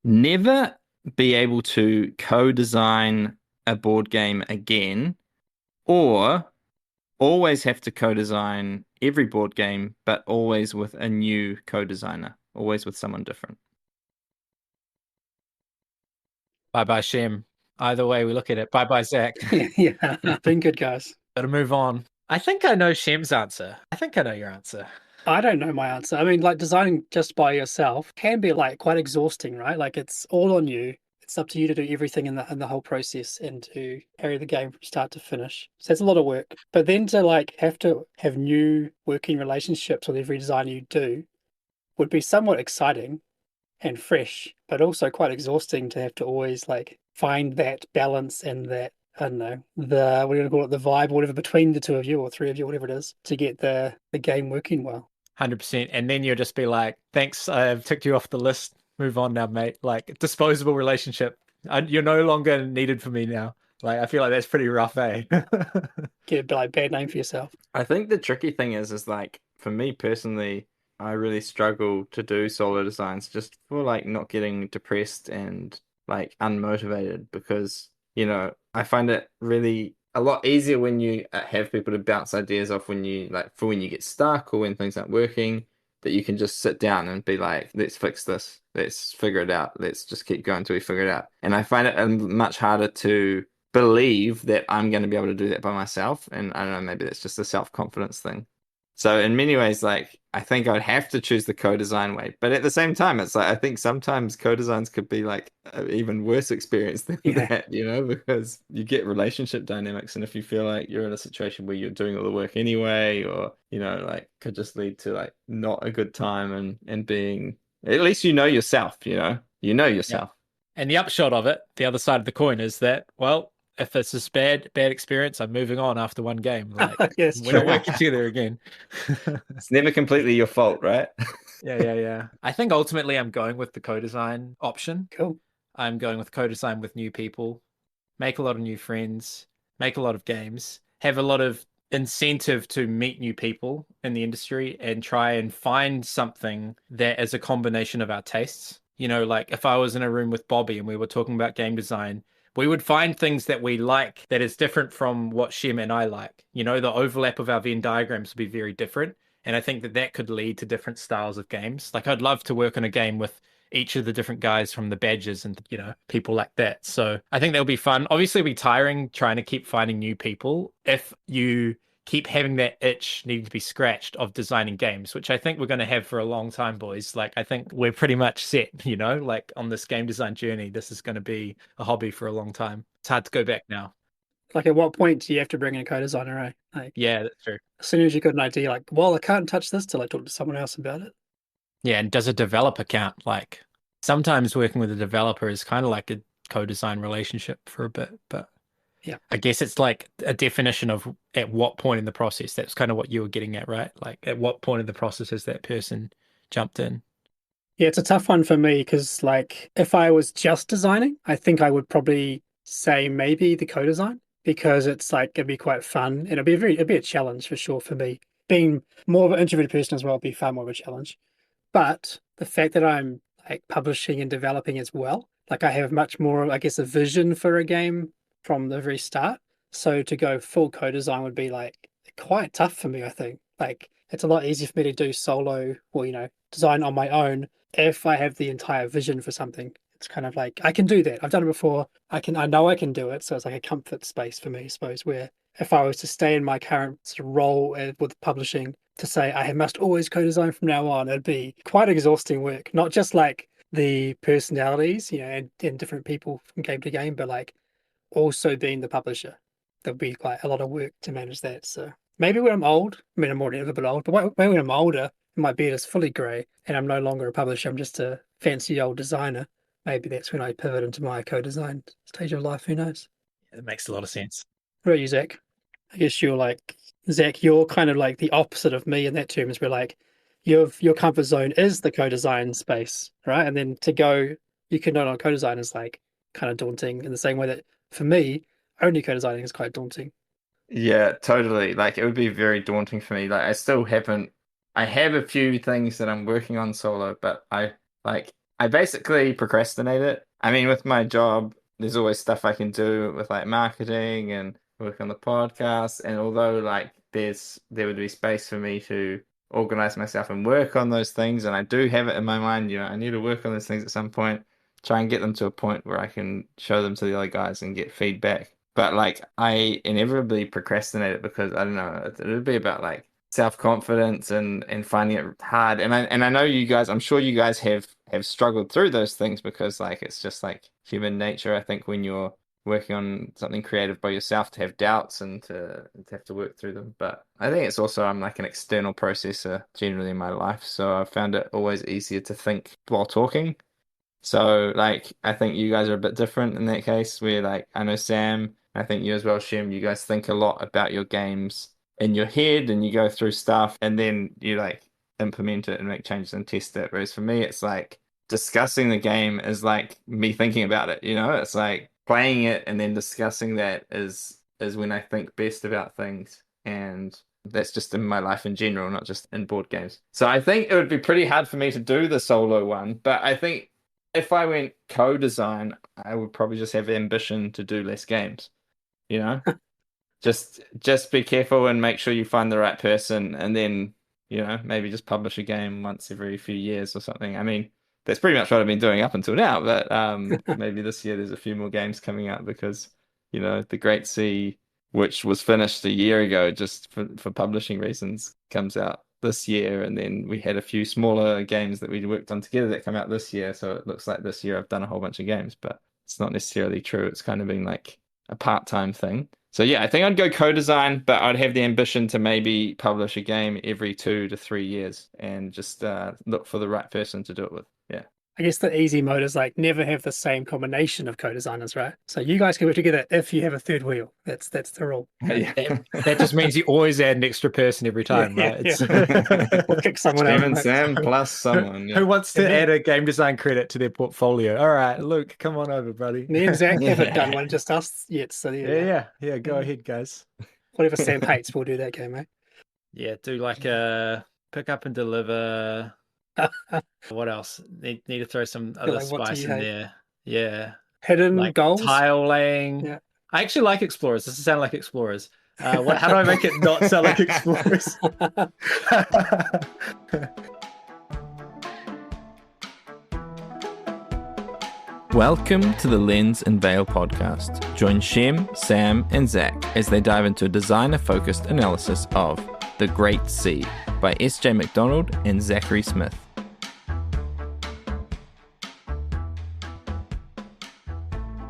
Never be able to co-design a board game again, or always have to co-design every board game, but always with a new co-designer, always with someone different. Bye bye, Shem. Either way we look at it. Bye bye, Zach. Yeah, been good, guys. Gotta move on. I think I know Shem's answer. I think I know your answer. I don't know my answer. I mean, like designing just by yourself can be like quite exhausting, right? Like it's all on you. It's up to you to do everything in the whole process and to carry the game from start to finish. So it's a lot of work. But then to like have to have new working relationships with every designer you do would be somewhat exciting and fresh, but also quite exhausting to have to always like find that balance and that I don't know the what do you call it the vibe or whatever between the two of you or three of you whatever it is to get the game working well. 100%. And then you'll just be like, thanks, I've ticked you off the list. Move on now, mate. Like, disposable relationship. You're no longer needed for me now. Like, I feel like that's pretty rough, eh? Get a like bad name for yourself. I think the tricky thing is like for me personally, I really struggle to do solo designs just for like not getting depressed and like unmotivated because, I find it really a lot easier when you have people to bounce ideas off when you like for when you get stuck or when things aren't working, that you can just sit down and be like, let's fix this, let's figure it out, let's just keep going until we figure it out. And I find it much harder to believe that I'm going to be able to do that by myself. And I don't know, maybe that's just a self-confidence thing. So in many ways, like I think I'd have to choose the co-design way. But at the same time, it's like I think sometimes co-designs could be like an even worse experience than Yeah. that, because you get relationship dynamics. And if you feel like you're in a situation where you're doing all the work anyway, or, like could just lead to like not a good time and being at least yourself, you know Yeah. yourself. And the upshot of it, the other side of the coin is that, well, if it's this bad experience, I'm moving on after one game. Like, Yes, we're not true. working together again. It's never completely your fault, right? Yeah, yeah, yeah. I think ultimately I'm going with the co-design option. Cool. I'm going with co-design with new people, make a lot of new friends, make a lot of games, have a lot of incentive to meet new people in the industry and try and find something that is a combination of our tastes. Like if I was in a room with Bobby and we were talking about game design, we would find things that we like that is different from what Shem and I like. The overlap of our Venn diagrams would be very different. And I think that that could lead to different styles of games. Like I'd love to work on a game with each of the different guys from the badges and people like that. So I think that'll be fun. Obviously, it'll be tiring trying to keep finding new people if you keep having that itch needing to be scratched of designing games, which I think we're going to have for a long time, boys. Like I think we're pretty much set, like on this game design journey. This is going to be a hobby for a long time. It's hard to go back now. Like at what point do you have to bring in a co-designer, eh? Like Yeah, that's true. as soon as you got an idea, like, well, I can't touch this till I talk to someone else about it. Yeah, and does a developer count? Like sometimes working with a developer is kind of like a co-design relationship for a bit, but Yeah. I guess it's like a definition of at what point in the process. That's kind of what you were getting at, right? Like at what point in the process has that person jumped in? Yeah, it's a tough one for me because, like, if I was just designing, I think I would probably say maybe the co-design because it's like it'd be quite fun and it'd be a challenge for sure for me. Being more of an introverted person as well would be far more of a challenge. But the fact that I'm like publishing and developing as well, like I have much more, I guess, a vision for a game from the very start. So to go full co-design would be like quite tough for me, I think. Like it's a lot easier for me to do solo or, design on my own if I have the entire vision for something. It's kind of like I can do that. I've done it before. I know I can do it. So it's like a comfort space for me, I suppose, where if I was to stay in my current sort of role with publishing, to say I must always co-design from now on, it'd be quite exhausting work. Not just like the personalities, and different people from game to game, but like also being the publisher. There'll be quite a lot of work to manage that. So maybe when I'm old, I mean, I'm already a little bit old, but maybe when I'm older, and my beard is fully grey and I'm no longer a publisher, I'm just a fancy old designer. Maybe that's when I pivot into my co-design stage of life. Who knows? It makes a lot of sense. What about you, Zach? I guess you're like Zach. You're kind of like the opposite of me in that terms. Where like your comfort zone is the co-design space, right? And then to go, you can know on co-design is like kind of daunting in the same way that for me, only co-designing is quite daunting. Yeah, totally. Like it would be very daunting for me. Like I still haven't I have a few things that I'm working on solo, but I like I basically procrastinate it. I mean, with my job, there's always stuff I can do with like marketing and work on the podcast. And although like there would be space for me to organize myself and work on those things, and I do have it in my mind, I need to work on those things at some point, try and get them to a point where I can show them to the other guys and get feedback. But like I inevitably procrastinate it because I don't know, it would be about like self-confidence and finding it hard. And I know you guys, I'm sure you guys have struggled through those things because like it's just like human nature, I think, when you're working on something creative by yourself to have doubts and to have to work through them. But I think it's also I'm like an external processor generally in my life, so I found it always easier to think while talking. So like I think you guys are a bit different in that case where like I know Sam, I think you as well, Shem, you guys think a lot about your games in your head and you go through stuff and then you like implement it and make changes and test it. Whereas for me it's like discussing the game is like me thinking about it, It's like playing it and then discussing that is when I think best about things. And that's just in my life in general, not just in board games. So I think it would be pretty hard for me to do the solo one, but I think if I went co-design, I would probably just have ambition to do less games, you know? Just be careful and make sure you find the right person and then, maybe just publish a game once every few years or something. I mean, that's pretty much what I've been doing up until now, but maybe this year there's a few more games coming out because, the Great Sea, which was finished a year ago just for publishing reasons, comes out this year, and then we had a few smaller games that we worked on together that come out this year. So it looks like this year I've done a whole bunch of games, but it's not necessarily true. It's kind of been like a part-time thing. So yeah, I think I'd go co-design, but I'd have the ambition to maybe publish a game every 2 to 3 years and just look for the right person to do it with. Yeah. I guess the easy mode is like never have the same combination of co-designers, right? So you guys can work together if you have a third wheel. That's the rule. Yeah. That just means you always add an extra person every time, right? We'll kick someone Shem out. and Sam plus someone. Who wants to add a game design credit to their portfolio? All right, Luke, come on over, buddy. Me and Zach haven't done one, just us yet. So yeah. Go ahead, guys. Whatever Sam hates, we'll do that game, mate. Yeah, do like a pick up and deliver. What else? Need to throw some other spice in there. Yeah. Hidden like goals. Tile laying. Yeah. I actually like explorers. This sound like explorers. How do I make it not sound like explorers? Welcome to the Lens and Veil podcast. Join Shem, Sam, and Zach as they dive into a designer-focused analysis of The Great Sea by S.J. Macdonald and Zachary Smith.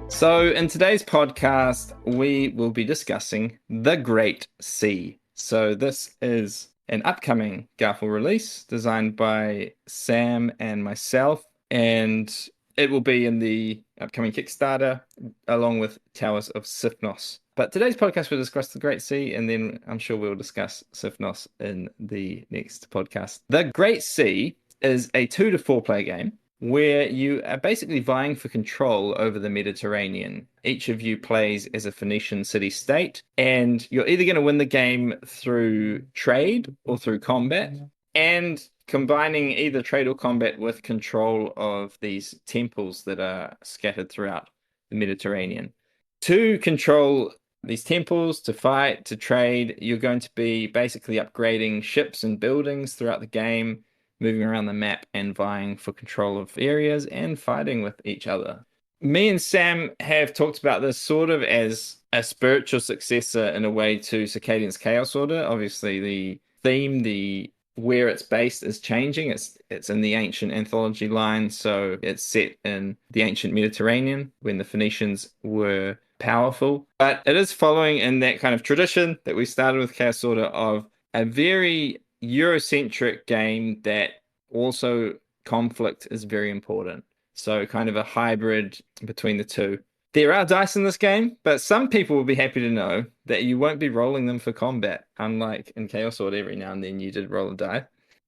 So in today's podcast, we will be discussing The Great Sea. So this is an upcoming Garfield release designed by Sam and myself, and it will be in the upcoming Kickstarter along with Towers of Sifnos. But today's podcast will discuss The Great Sea, and then I'm sure we'll discuss Sifnos in the next podcast. The Great Sea is a 2 to 4 player game where you are basically vying for control over the Mediterranean. Each of you plays as a Phoenician city-state, and you're either going to win the game through trade or through combat, and combining either trade or combat with control of these temples that are scattered throughout the Mediterranean. To control these temples, to fight, to trade, you're going to be basically upgrading ships and buildings throughout the game, moving around the map and vying for control of areas and fighting with each other. Me and Sam have talked about this sort of as a spiritual successor in a way to Circadian's Chaos Order. Obviously, the theme, where it's based is changing. It's in the ancient anthology line, so it's set in the ancient Mediterranean when the Phoenicians were powerful. But it is following in that kind of tradition that we started with Chaos Order of a very Eurocentric game that also conflict is very important. So kind of a hybrid between the two. There are dice in this game, but some people will be happy to know that you won't be rolling them for combat, unlike in Chaos Order every now and then you did roll a die.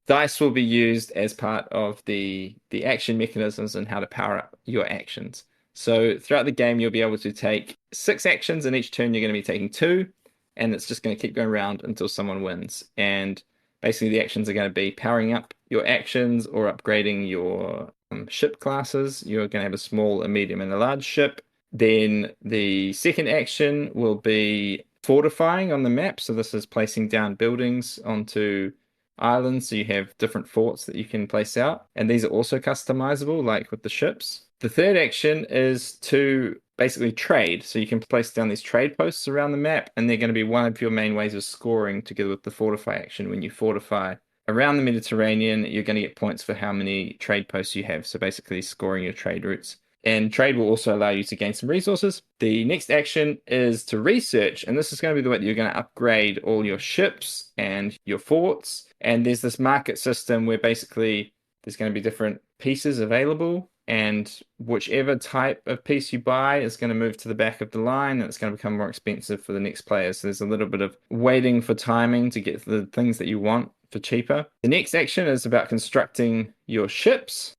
Dice will be used as part of the action mechanisms and how to power up your actions. So throughout the game, you'll be able to take 6 actions, and each turn you're going to be taking 2, and it's just going to keep going around until someone wins. And basically the actions are going to be powering up your actions or upgrading your ship classes. You're going to have a small, a medium, and a large ship. Then the second action will be fortifying on the map. So this is placing down buildings onto islands. So you have different forts that you can place out. And these are also customizable, like with the ships. The third action is to basically trade. So you can place down these trade posts around the map, and they're going to be one of your main ways of scoring together with the fortify action. When you fortify around the Mediterranean, you're going to get points for how many trade posts you have. So basically scoring your trade routes. And trade will also allow you to gain some resources. The next action is to research, and this is going to be the way that you're going to upgrade all your ships and your forts. And there's this market system where basically there's going to be different pieces available, and whichever type of piece you buy is going to move to the back of the line, and it's going to become more expensive for the next player. So there's a little bit of waiting for timing to get the things that you want for cheaper. The next action is about constructing your ships.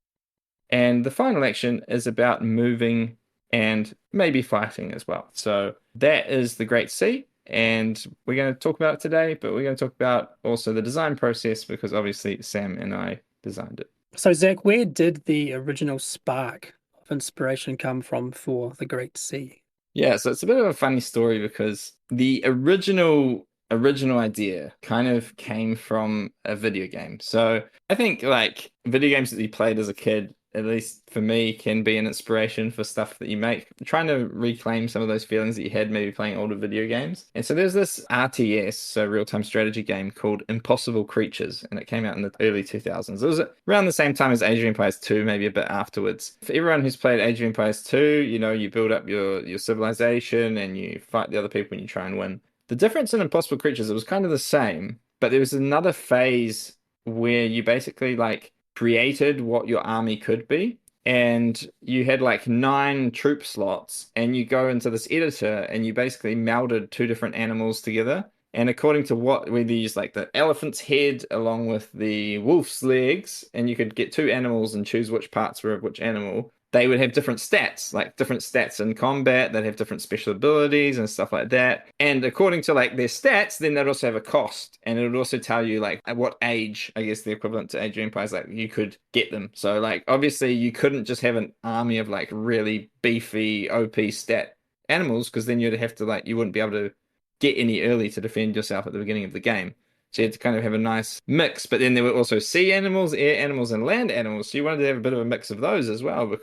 And the final action is about moving and maybe fighting as well. So that is the Great Sea. And we're going to talk about it today, but we're going to talk about also the design process because obviously Sam and I designed it. So, Zach, where did the original spark of inspiration come from for the Great Sea? Yeah, so it's a bit of a funny story because the original idea kind of came from a video game. So I think like video games that you played as a kid, at least for me, can be an inspiration for stuff that you make. I'm trying to reclaim some of those feelings that you had maybe playing older video games. And so there's this RTS, so real-time strategy game called Impossible Creatures, and it came out in the early 2000s. It was around the same time as Age of Empires 2, maybe a bit afterwards. For everyone who's played Age of Empires 2, you know, you build up your civilization and you fight the other people and you try and win. The difference in Impossible Creatures, it was kind of the same, but there was another phase where you basically like created what your army could be, and you had like 9 troop slots, and you go into this editor and you basically melded 2 different animals together, and according to what whether you use like the elephant's head along with the wolf's legs, and you could get 2 animals and choose which parts were of which animal. They would have different stats, like different stats in combat. They'd have different special abilities and stuff like that. And according to like their stats, then they'd also have a cost. And it would also tell you like at what age, I guess the equivalent to Age of Empires, like you could get them. So like obviously you couldn't just have an army of like really beefy OP stat animals, because then you'd have to like you wouldn't be able to get any early to defend yourself at the beginning of the game. So you had to kind of have a nice mix, but then there were also sea animals, air animals, and land animals. So you wanted to have a bit of a mix of those as well,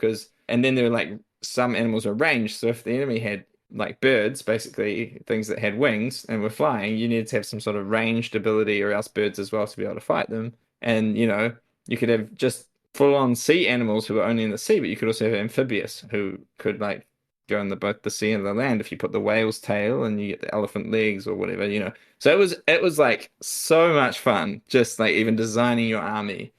and then there were like some animals were ranged. So if the enemy had like birds, basically things that had wings and were flying, you needed to have some sort of ranged ability or else birds as well to be able to fight them. And you know, you could have just full-on sea animals who were only in the sea, but you could also have amphibious who could like go in both the sea and the land if you put the whale's tail and you get the elephant legs or whatever, you know. So it was like so much fun, just like even designing your army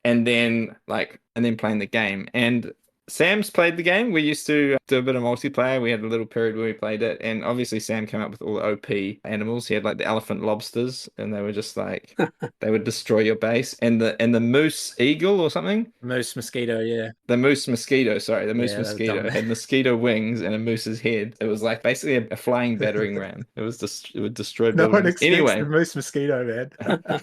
and then playing the game. And Sam's played the game. We used to do a bit of multiplayer. We had a little period where we played it, and obviously Sam came up with all the OP animals. He had like the elephant lobsters, and they were just like they would destroy your base. And the moose eagle or something. Moose mosquito, yeah. The moose mosquito, sorry, the moose Yeah, that was mosquito dumb. had mosquito wings and a moose's head. It was like basically a flying battering ram. It was it would destroy No one buildings. expects Anyway, the moose mosquito, man.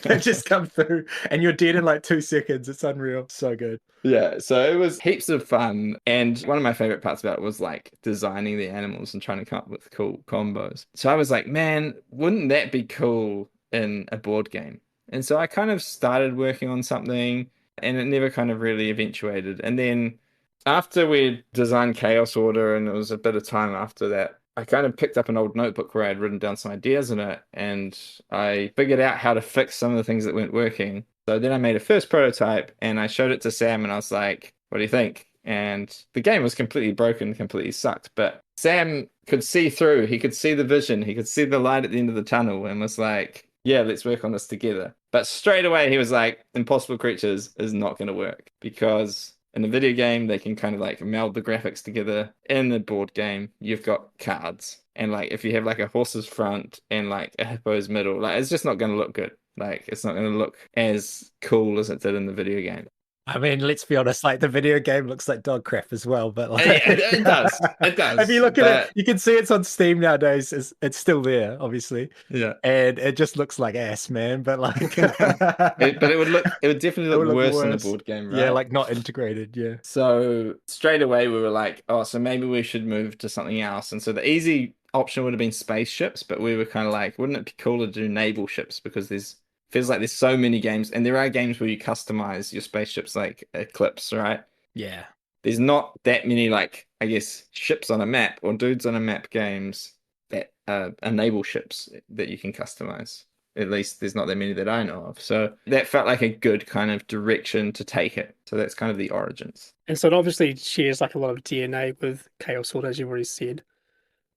They just come through and you're dead in like 2 seconds. It's unreal. So good. yeah, so it was heaps of fun. And one of my favorite parts about it was like designing the animals and trying to come up with cool combos. So I was like, man, wouldn't that be cool in a board game? And so I kind of started working on something, and it never kind of really eventuated. And then after we designed Chaos Order, and it was a bit of time after that, I kind of picked up an old notebook where I'd written down some ideas in it, and I figured out how to fix some of the things that weren't working. So then I made a first prototype and I showed it to Sam and I was like, what do you think? And the game was completely broken, completely sucked. But Sam could see through, he could see the vision, he could see the light at the end of the tunnel and was like, yeah, let's work on this together. But straight away he was like, Impossible Creatures is not going to work because in a video game, they can kind of like meld the graphics together. In a board game, you've got cards. And like if you have like a horse's front and like a hippo's middle, like it's just not going to look good. Like it's not going to look as cool as it did in the video game. I mean, let's be honest, like the video game looks like dog crap as well, but like It does. It if does. you look at it, But you can see it's on Steam nowadays. It's still there, obviously. yeah. And it just looks like ass, man. But like But it would definitely it look would look worse in a worse. board game, Yeah, right? like not integrated, yeah. So straight away we were like, oh, so maybe we should move to something else. And so the easy option would have been spaceships, but we were kind of like, wouldn't it be cool to do naval ships? Because there's feels like there's so many games, and there are games where you customize your spaceships like Eclipse, right? Yeah. There's not that many like I guess ships on a map or dudes on a map games that are naval ships that you can customize. At least there's not that many that I know of. So that felt like a good kind of direction to take it. So that's kind of the origins. And so it obviously shares like a lot of DNA with Chaos Order, as you've already said.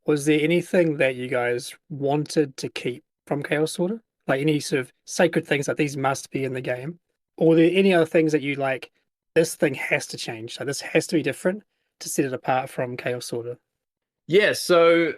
Was there anything that you guys wanted to keep from Chaos Order? Like any sort of sacred things that these must be in the game? Or were there any other things that you like, this thing has to change, like this has to be different to set it apart from Chaos Order? Yeah, so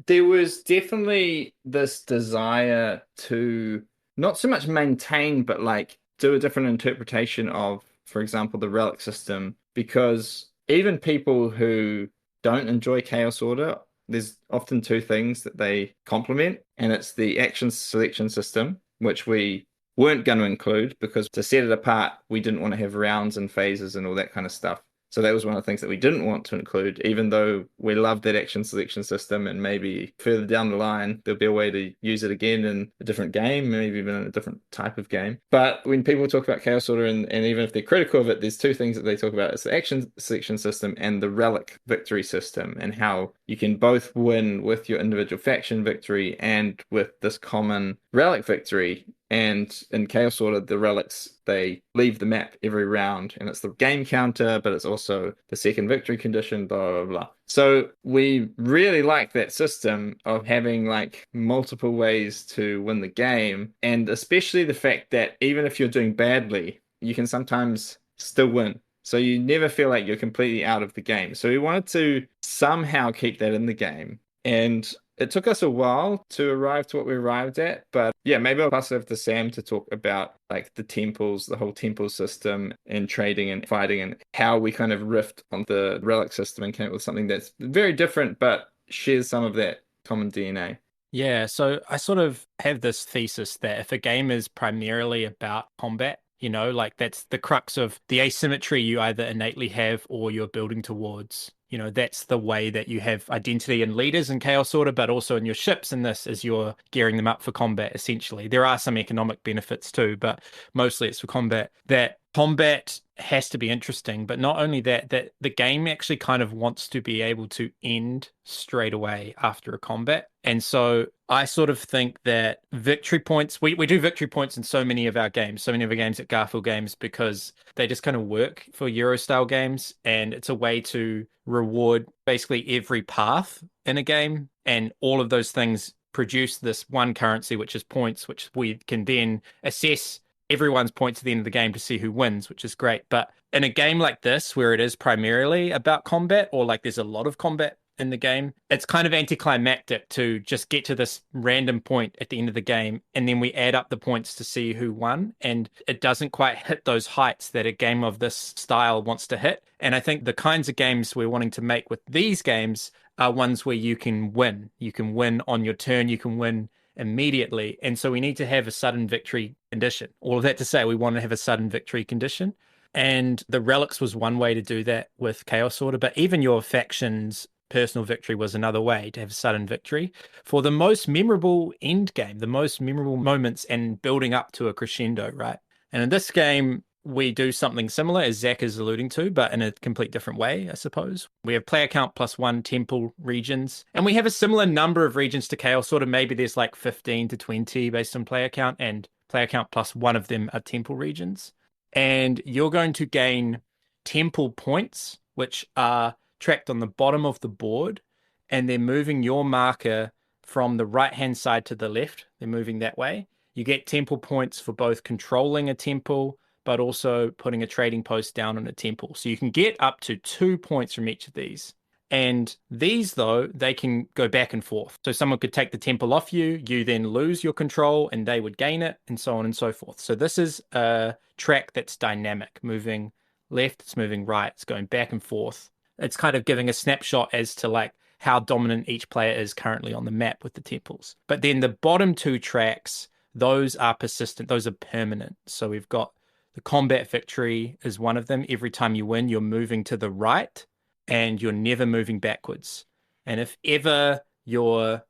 there was definitely this desire to not so much maintain, but like do a different interpretation of, for example, the relic system, because even people who don't enjoy Chaos Order, there's often two things that they complement, and it's the action selection system, which we weren't going to include because to set it apart, we didn't want to have rounds and phases and all that kind of stuff. So that was one of the things that we didn't want to include, even though we love that action selection system, and maybe further down the line, there'll be a way to use it again in a different game, maybe even in a different type of game. But when people talk about Chaos Order, and even if they're critical of it, there's two things that they talk about. It's the action selection system and the relic victory system, and how you can both win with your individual faction victory and with this common relic victory. And in Chaos Order, the relics, they leave the map every round, and it's the game counter, but it's also the second victory condition, blah, blah, blah. So we really like that system of having like multiple ways to win the game, and especially the fact that even if you're doing badly, you can sometimes still win. So you never feel like you're completely out of the game. So we wanted to somehow keep that in the game. And it took us a while to arrive to what we arrived at, but yeah, maybe I'll pass it over to Sam to talk about like the temples, the whole temple system and trading and fighting, and how we kind of riffed on the relic system and came up with something that's very different but shares some of that common DNA. Yeah, so I sort of have this thesis that if a game is primarily about combat, like that's the crux of the asymmetry you either innately have or you're building towards. That's the way that you have identity and leaders in Chaos Order, but also in your ships in this as you're gearing them up for combat, essentially. There are some economic benefits too, but mostly it's for combat. That combat has to be interesting, but not only that, that the game actually kind of wants to be able to end straight away after a combat. And so I sort of think that victory points, we do victory points in so many of our games, so many of our games at Garfield Games, because they just kind of work for Euro style games. And it's a way to reward basically every path in a game. And all of those things produce this one currency, which is points, which we can then assess everyone's points at the end of the game to see who wins, which is great. But in a game like this, where it is primarily about combat, or like there's a lot of combat in the game, it's kind of anticlimactic to just get to this random point at the end of the game, and then we add up the points to see who won. And it doesn't quite hit those heights that a game of this style wants to hit. And I think the kinds of games we're wanting to make with these games are ones where you can win. You can win on your turn, you can win immediately. And so we need to have a sudden victory condition. All of that to say, we want to have a sudden victory condition. And the relics was one way to do that with Chaos Order, but even your faction's personal victory was another way to have a sudden victory for the most memorable end game, the most memorable moments and building up to a crescendo, right? And in this game, we do something similar, as Zach is alluding to, but in a complete different way, I suppose. We have player count +1 temple regions, and we have a similar number of regions to Chaos Order. Maybe there's like 15 to 20 based on player count, and player count +1 of them are temple regions. And you're going to gain temple points, which are tracked on the bottom of the board, and they're moving your marker from the right-hand side to the left. They're moving that way. You get temple points for both controlling a temple, but also putting a trading post down on a temple. So you can get up to 2 points from each of these. And these, though, they can go back and forth. So someone could take the temple off you, you then lose your control, and they would gain it, and so on and so forth. So this is a track that's dynamic, moving left, it's moving right, it's going back and forth. It's kind of giving a snapshot as to like how dominant each player is currently on the map with the temples. But then the bottom two tracks, those are persistent, those are permanent. So we've got the combat victory is one of them. Every time you win, you're moving to the right and you're never moving backwards. And if ever your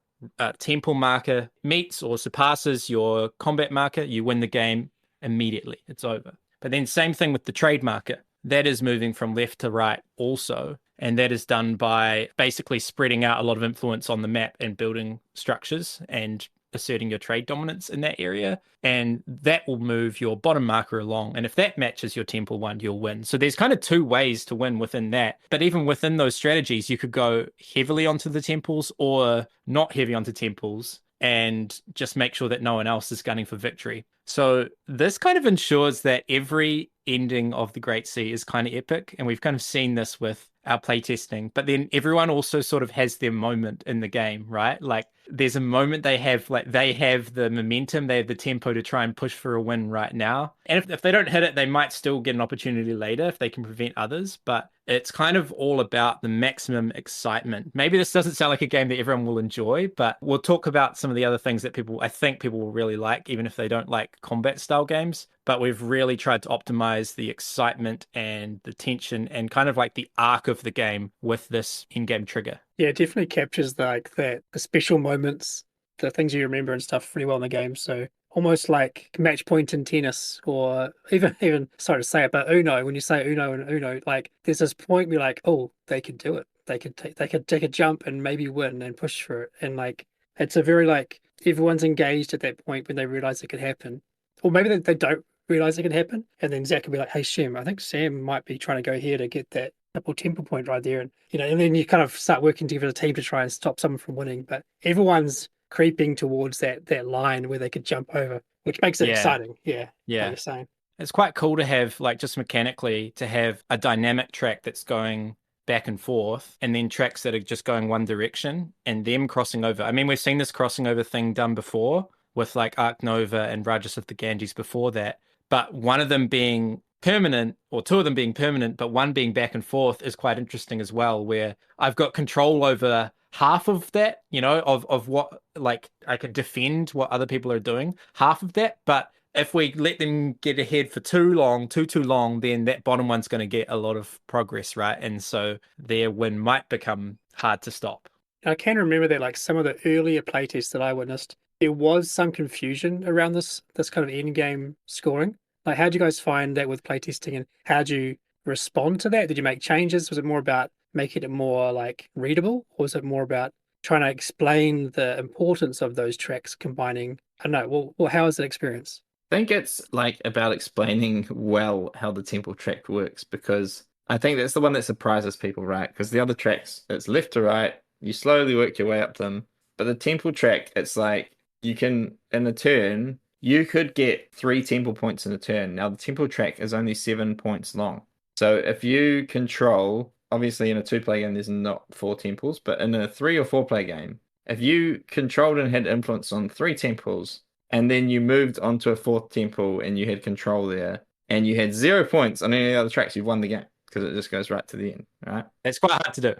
temple marker meets or surpasses your combat marker, you win the game immediately. It's over. But then same thing with the trade marker. That is moving from left to right also. And that is done by basically spreading out a lot of influence on the map and building structures and asserting your trade dominance in that area. And that will move your bottom marker along. And if that matches your temple one, you'll win. So there's kind of two ways to win within that. But even within those strategies, you could go heavily onto the temples or not heavy onto temples and just make sure that no one else is gunning for victory. So this kind of ensures that every ending of the Great Sea is kind of epic. And we've kind of seen this with our playtesting. But then everyone also sort of has their moment in the game, right? Like there's a moment they have the momentum, they have the tempo to try and push for a win right now. And if they don't hit it, they might still get an opportunity later if they can prevent others. But it's kind of all about the maximum excitement. Maybe this doesn't sound like a game that everyone will enjoy, but we'll talk about some of the other things that I think people will really like, even if they don't like combat style games. But we've really tried to optimize the excitement and the tension and kind of like the arc of the game with this in-game trigger. Yeah, it definitely captures the special moments, the things you remember and stuff pretty well in the game. So almost like match point in tennis, or even sorry to say it, but Uno. When you say Uno and Uno, like there's this point where you're like, oh, they could do it. They could take a jump and maybe win and push for it. And like it's a very like everyone's engaged at that point when they realize it could happen, or maybe they don't realize it could happen. And then Zach could be like, hey Shem, I think Sam might be trying to go here to get that double temple point right there, and and then you kind of start working together as a team to try and stop someone from winning. But everyone's creeping towards that line where they could jump over, which makes it exciting. Yeah, yeah. Like you're saying, it's quite cool to have like just mechanically to have a dynamic track that's going back and forth, and then tracks that are just going one direction and them crossing over. I mean, we've seen this crossing over thing done before with like Arc Nova and Rajas of the Ganges before that, but one of them being permanent, or two of them being permanent, but one being back and forth is quite interesting as well, where I've got control over half of that, of what, like I could defend what other people are doing, half of that. But if we let them get ahead for too long, then that bottom one's going to get a lot of progress, right? And so their win might become hard to stop. I can remember that like some of the earlier playtests that I witnessed, there was some confusion around this kind of end game scoring. Like, how did you guys find that with playtesting, and how did you respond to that? Did you make changes? Was it more about making it more like readable, or was it more about trying to explain the importance of those tracks combining? I don't know. Well, how was that experience? I think it's like about explaining well how the temple track works, because I think that's the one that surprises people, right? Because the other tracks, it's left to right, you slowly work your way up them. But the temple track, it's like you can, in a turn, you could get 3 temple points in a turn. Now, the temple track is only 7 points long. So if you control, obviously in a 2-player game, there's not 4 temples, but in a 3 or 4-player game, if you controlled and had influence on 3 temples, and then you moved onto a 4th temple and you had control there, and you had 0 points on any other tracks, you've won the game, because it just goes right to the end, right? It's quite hard to do.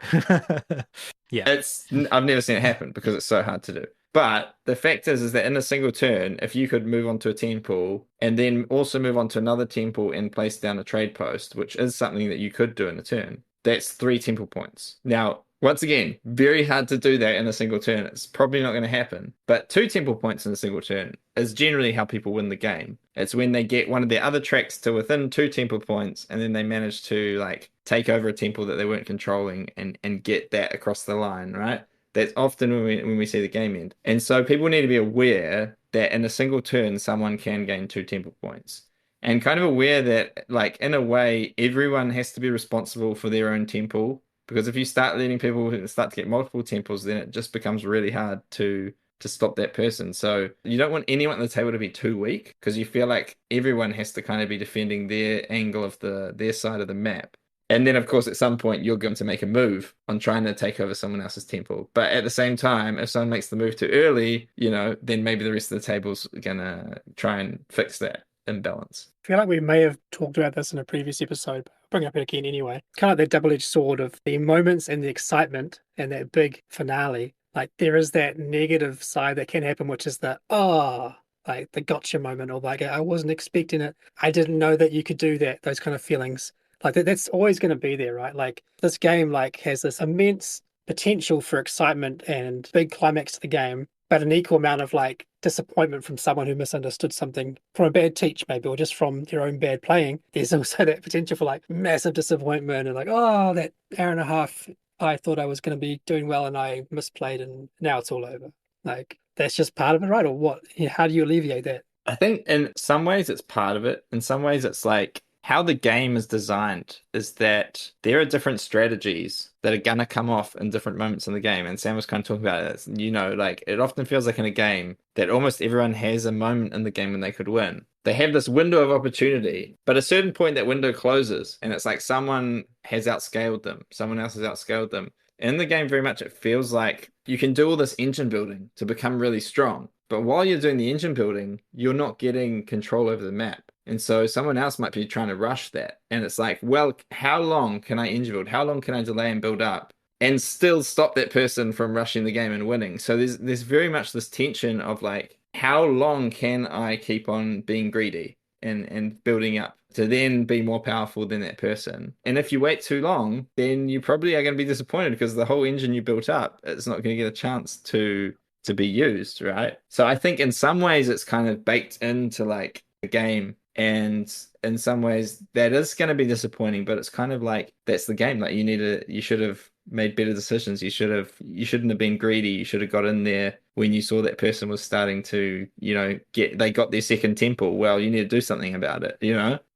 Yeah. I've never seen it happen because it's so hard to do. But the fact is that in a single turn, if you could move onto a temple and then also move on to another temple and place down a trade post, which is something that you could do in a turn, that's 3 temple points. Now, once again, very hard to do that in a single turn. It's probably not going to happen. But 2 temple points in a single turn is generally how people win the game. It's when they get one of their other tracks to within 2 temple points, and then they manage to like take over a temple that they weren't controlling and get that across the line, right? That's often when we see the game end. And so people need to be aware that in a single turn, someone can gain 2 temple points. And kind of aware that, like, in a way, everyone has to be responsible for their own temple. Because if you start letting people start to get multiple temples, then it just becomes really hard to stop that person. So you don't want anyone at the table to be too weak, because you feel like everyone has to kind of be defending their angle of their side of the map. And then, of course, at some point, you're going to make a move on trying to take over someone else's temple. But at the same time, if someone makes the move too early, then maybe the rest of the table's going to try and fix that. imbalance. I feel like we may have talked about this in a previous episode, but I'll bring it up again anyway. Kind of like that double-edged sword of the moments and the excitement and that big finale. Like there is that negative side that can happen, which is the like the gotcha moment, or like I wasn't expecting it. I didn't know that you could do that. Those kind of feelings, like that's always going to be there, right? Like this game, like has this immense potential for excitement and big climax to the game, but an equal amount of like disappointment from someone who misunderstood something from a bad teach, maybe, or just from their own bad playing. There's also that potential for like massive disappointment and like, oh, that hour and a half, I thought I was going to be doing well and I misplayed and now it's all over. Like, that's just part of it, right? Or what? How do you alleviate that? I think in some ways it's part of it. In some ways it's like how the game is designed is that there are different strategies that are gonna come off in different moments in the game. And Sam was kind of talking about it. Like it often feels like in a game that almost everyone has a moment in the game when they could win. They have this window of opportunity, but at a certain point that window closes and it's like someone has outscaled them, someone else has outscaled them. In the game, very much it feels like you can do all this engine building to become really strong. But while you're doing the engine building, you're not getting control over the map. And so someone else might be trying to rush that. And it's like, well, how long can I engine build? How long can I delay and build up and still stop that person from rushing the game and winning? So there's very much this tension of like, how long can I keep on being greedy and building up to then be more powerful than that person? And if you wait too long, then you probably are going to be disappointed because the whole engine you built up, it's not going to get a chance to be used, right? So I think in some ways it's kind of baked into like the game, and in some ways that is going to be disappointing, but it's kind of like that's the game. Like you should have made better decisions. You shouldn't have been greedy. You should have got in there when you saw that person was starting to, they got their second temple. Well, you need to do something about it,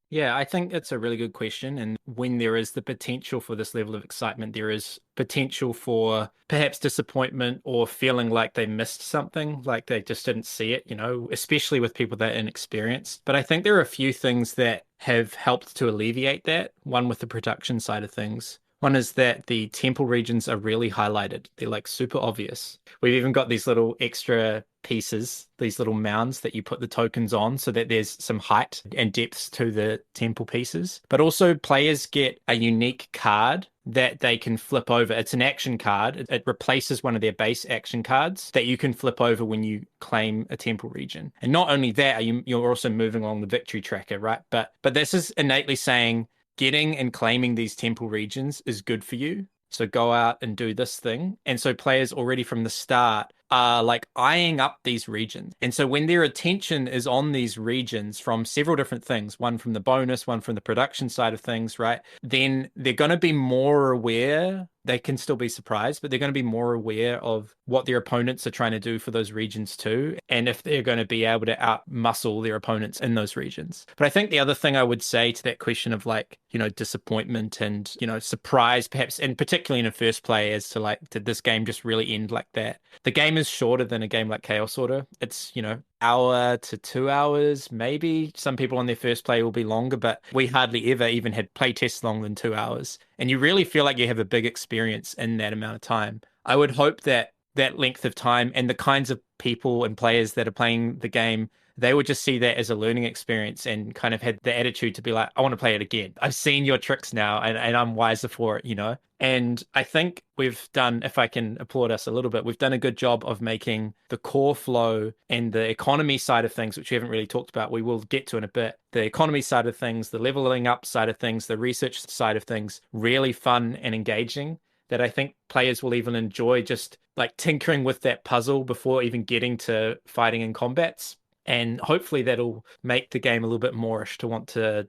Yeah, I think it's a really good question. And when there is the potential for this level of excitement, there is potential for perhaps disappointment or feeling like they missed something, like they just didn't see it, especially with people that are inexperienced. But I think there are a few things that have helped to alleviate that. One with the production side of things. One is that the temple regions are really highlighted. They're like super obvious. We've even got these little extra pieces, these little mounds that you put the tokens on so that there's some height and depth to the temple pieces. But also players get a unique card that they can flip over. It's an action card. It replaces one of their base action cards that you can flip over when you claim a temple region. And not only that, you're also moving along the victory tracker, right? But this is innately saying getting and claiming these temple regions is good for you. So go out and do this thing. And so players already from the start are like eyeing up these regions. And so when their attention is on these regions from several different things, one from the bonus, one from the production side of things, right? Then they're going to be more aware. They can still be surprised, but they're going to be more aware of what their opponents are trying to do for those regions too. And if they're going to be able to outmuscle their opponents in those regions. But I think the other thing I would say to that question of like, disappointment and, surprise perhaps, and particularly in a first play as to like, did this game just really end like that? The game is shorter than a game like Chaos Order. It's, hour to 2 hours, maybe. Some people on their first play will be longer, but we hardly ever even had play tests longer than 2 hours. And you really feel like you have a big experience in that amount of time. I would hope that that length of time and the kinds of people and players that are playing the game, they would just see that as a learning experience and kind of had the attitude to be like, I want to play it again. I've seen your tricks now and I'm wiser for it, And I think we've done, if I can applaud us a little bit, we've done a good job of making the core flow and the economy side of things, which we haven't really talked about. We will get to in a bit. The economy side of things, the leveling up side of things, the research side of things, really fun and engaging, that I think players will even enjoy just like tinkering with that puzzle before even getting to fighting in combats. And hopefully that'll make the game a little bit moreish to want to,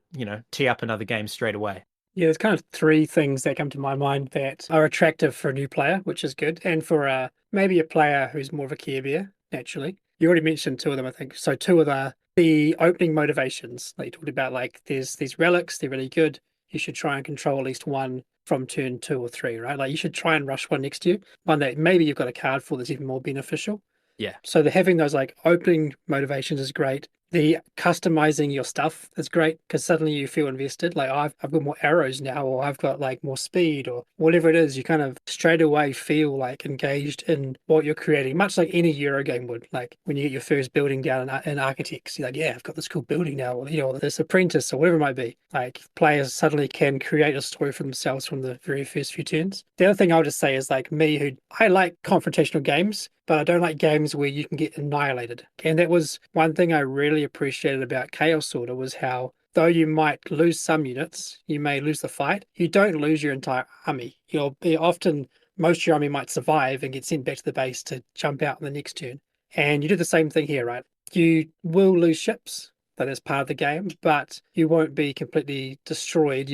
tee up another game straight away. Yeah, there's kind of three things that come to my mind that are attractive for a new player, which is good, and for maybe a player who's more of a Care Bear, naturally. You already mentioned two of them, I think. So two of the opening motivations, like you talked about, like there's these relics, they're really good. You should try and control at least one from turn 2 or 3, right? Like you should try and rush one next to you, one that maybe you've got a card for that's even more beneficial. Yeah. So having those like opening motivations is great. The customizing your stuff is great because suddenly you feel invested. Like, oh, I've got more arrows now, or I've got like more speed, or whatever it is. You kind of straight away feel like engaged in what you're creating, much like any Euro game would. Like when you get your first building down in Architects, you're like, yeah, I've got this cool building now, or this apprentice, or whatever it might be. Like players suddenly can create a story for themselves from the very first few turns. The other thing I'll just say is like me, who I like confrontational games, but I don't like games where you can get annihilated. And that was one thing I really appreciated about Chaos Order was how, though you might lose some units, you may lose the fight, you don't lose your entire army. You'll be often, most of your army might survive and get sent back to the base to jump out in the next turn. And you do the same thing here, right? You will lose ships, that is part of the game, but you won't be completely destroyed.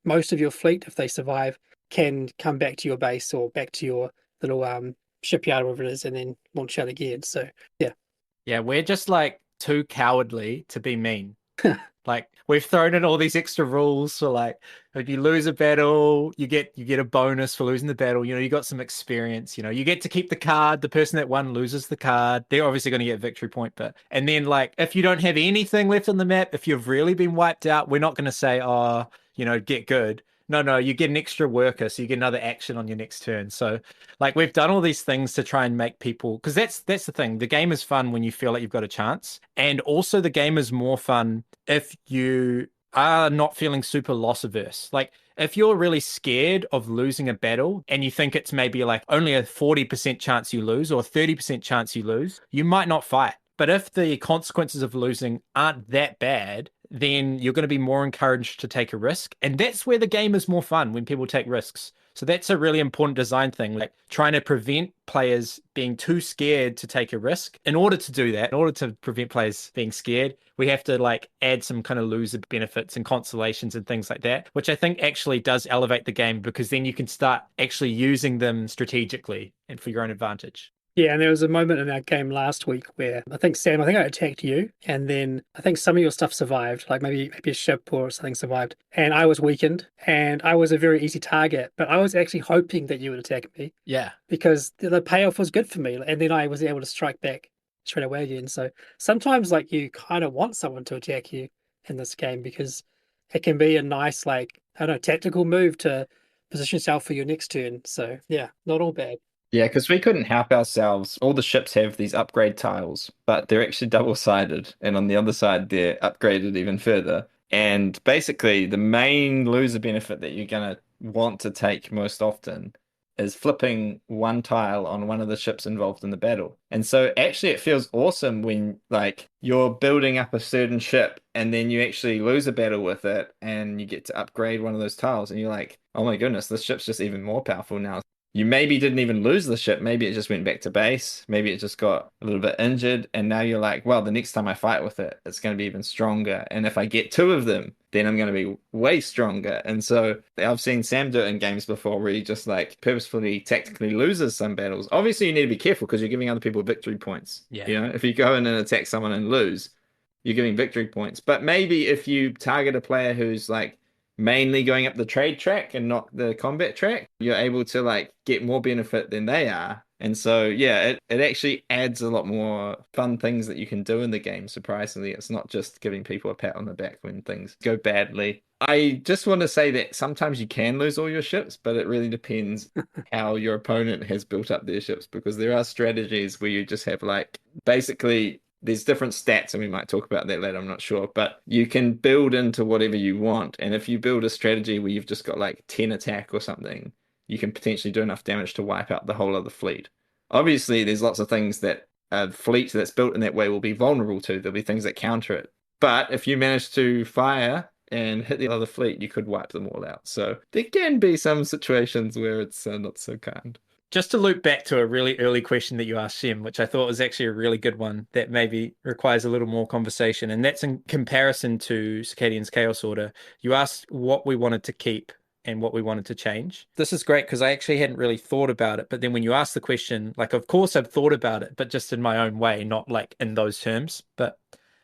Most of your fleet, if they survive, can come back to your base or back to your little shipyard, wherever it is, and then launch out again. So yeah. Yeah, we're just like too cowardly to be mean. Like we've thrown in all these extra rules for like if you lose a battle, you get a bonus for losing the battle. You got some experience. You get to keep the card. The person that won loses the card. They're obviously going to get a victory point, but and then like if you don't have anything left on the map, if you've really been wiped out, we're not going to say, oh, get good. No, you get an extra worker, so you get another action on your next turn. So, like, we've done all these things to try and make people, because that's the thing. The game is fun when you feel like you've got a chance, and also the game is more fun if you are not feeling super loss averse. Like, if you're really scared of losing a battle and you think it's maybe like only a 40% chance you lose or a 30% chance you lose, you might not fight. But if the consequences of losing aren't that bad, then you're going to be more encouraged to take a risk. And that's where the game is more fun, when people take risks. So that's a really important design thing, like trying to prevent players being too scared to take a risk. In order to do that, in order to prevent players being scared, we have to like add some kind of loser benefits and consolations and things like that, which I think actually does elevate the game, because then you can start actually using them strategically and for your own advantage. Yeah, and there was a moment in our game last week where I think, Sam, I think I attacked you, and then I think some of your stuff survived, like maybe a ship or something survived, and I was weakened, and I was a very easy target, but I was actually hoping that you would attack me. Yeah. Because the payoff was good for me, and then I was able to strike back straight away again. So sometimes, like, you kind of want someone to attack you in this game because it can be a nice, like, I don't know, tactical move to position yourself for your next turn. So yeah, not all bad. Yeah, because we couldn't help ourselves. All the ships have these upgrade tiles, but they're actually double-sided. And on the other side, they're upgraded even further. And basically, the main loser benefit that you're going to want to take most often is flipping one tile on one of the ships involved in the battle. And so actually it feels awesome when like you're building up a certain ship and then you actually lose a battle with it and you get to upgrade one of those tiles and you're like, oh my goodness, this ship's just even more powerful now. You maybe didn't even lose the ship. Maybe it just went back to base. Maybe it just got a little bit injured. And now you're like, well, the next time I fight with it, it's going to be even stronger. And if I get two of them, then I'm going to be way stronger. And so I've seen Sam do it in games before where he just like purposefully tactically loses some battles. Obviously, you need to be careful because you're giving other people victory points. Yeah. If you go in and attack someone and lose, you're giving victory points. But maybe if you target a player who's like mainly going up the trade track and not the combat track, you're able to like get more benefit than they are. And so yeah, it actually adds a lot more fun things that you can do in the game. Surprisingly, it's not just giving people a pat on the back when things go badly. I just want to say that sometimes you can lose all your ships, but it really depends how your opponent has built up their ships, because there are strategies where you just have like basically there's different stats, and we might talk about that later, I'm not sure, but you can build into whatever you want. And if you build a strategy where you've just got like 10 attack or something, you can potentially do enough damage to wipe out the whole of the fleet. Obviously, there's lots of things that a fleet that's built in that way will be vulnerable to. There'll be things that counter it. But if you manage to fire and hit the other fleet, you could wipe them all out. So there can be some situations where it's not so kind. Just to loop back to a really early question that you asked Shem, which I thought was actually a really good one that maybe requires a little more conversation, and that's in comparison to Circadian's Chaos Order. You asked what we wanted to keep and what we wanted to change. This is great because I actually hadn't really thought about it, but then when you asked the question, like, of course I've thought about it, but just in my own way, not like in those terms. But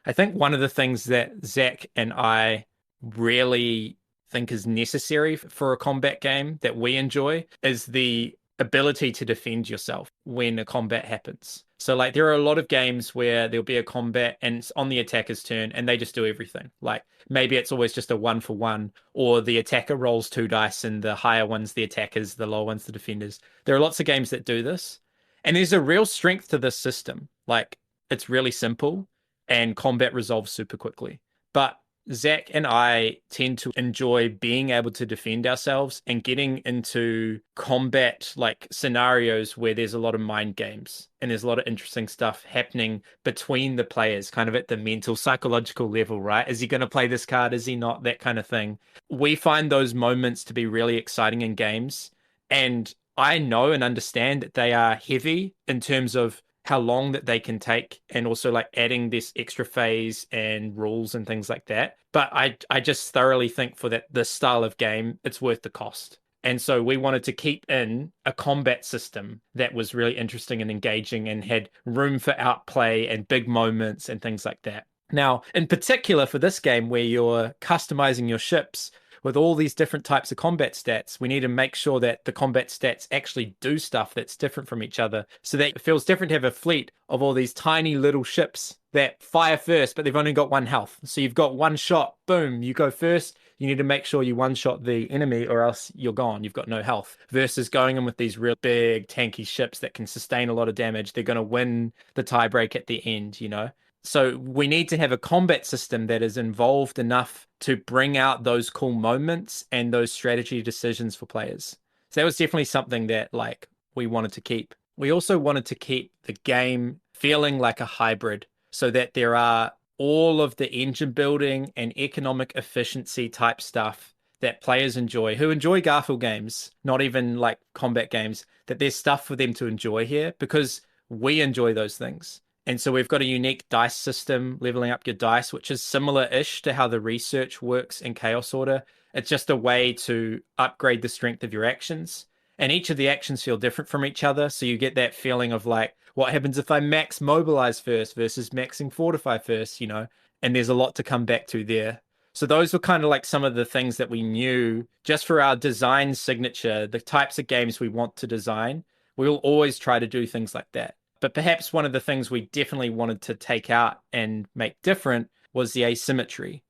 I think one of the things that Zach and I really think is necessary for a combat game that we enjoy is the ability to defend yourself when a combat happens. So like there are a lot of games where there'll be a combat and it's on the attacker's turn and they just do everything. Like maybe it's always just a 1-for-1, or the attacker rolls 2 dice and the higher one's the attackers, the lower one's the defenders. There are lots of games that do this. And there's a real strength to this system. Like it's really simple and combat resolves super quickly. But Zach and I tend to enjoy being able to defend ourselves and getting into combat like scenarios where there's a lot of mind games and there's a lot of interesting stuff happening between the players, kind of at the mental, psychological level, right? Is he going to play this card? Is he not? That kind of thing. We find those moments to be really exciting in games. And I know and understand that they are heavy in terms of how long that they can take, and also like adding this extra phase and rules and things like that. But I just thoroughly think for this style of game, it's worth the cost. And so we wanted to keep in a combat system that was really interesting and engaging and had room for outplay and big moments and things like that. Now, in particular for this game where you're customizing your ships with all these different types of combat stats, we need to make sure that the combat stats actually do stuff that's different from each other, so that it feels different to have a fleet of all these tiny little ships that fire first, but they've only got 1 health. So you've got 1 shot, boom, you go first. You need to make sure you 1-shot the enemy or else you're gone. You've got no health. Versus going in with these real big tanky ships that can sustain a lot of damage. They're going to win the tiebreak at the end, you know? So we need to have a combat system that is involved enough to bring out those cool moments and those strategy decisions for players. So that was definitely something that like we wanted to keep. We also wanted to keep the game feeling like a hybrid, so that there are all of the engine building and economic efficiency type stuff that players enjoy, who enjoy Garfield games, not even like combat games, that there's stuff for them to enjoy here because we enjoy those things. And so we've got a unique dice system, leveling up your dice, which is similar-ish to how the research works in Chaos Order. It's just a way to upgrade the strength of your actions. And each of the actions feel different from each other. So you get that feeling of like, what happens if I max mobilize first versus maxing fortify first, you know? And there's a lot to come back to there. So those were kind of like some of the things that we knew just for our design signature, the types of games we want to design. We'll always try to do things like that. But perhaps one of the things we definitely wanted to take out and make different was the asymmetry.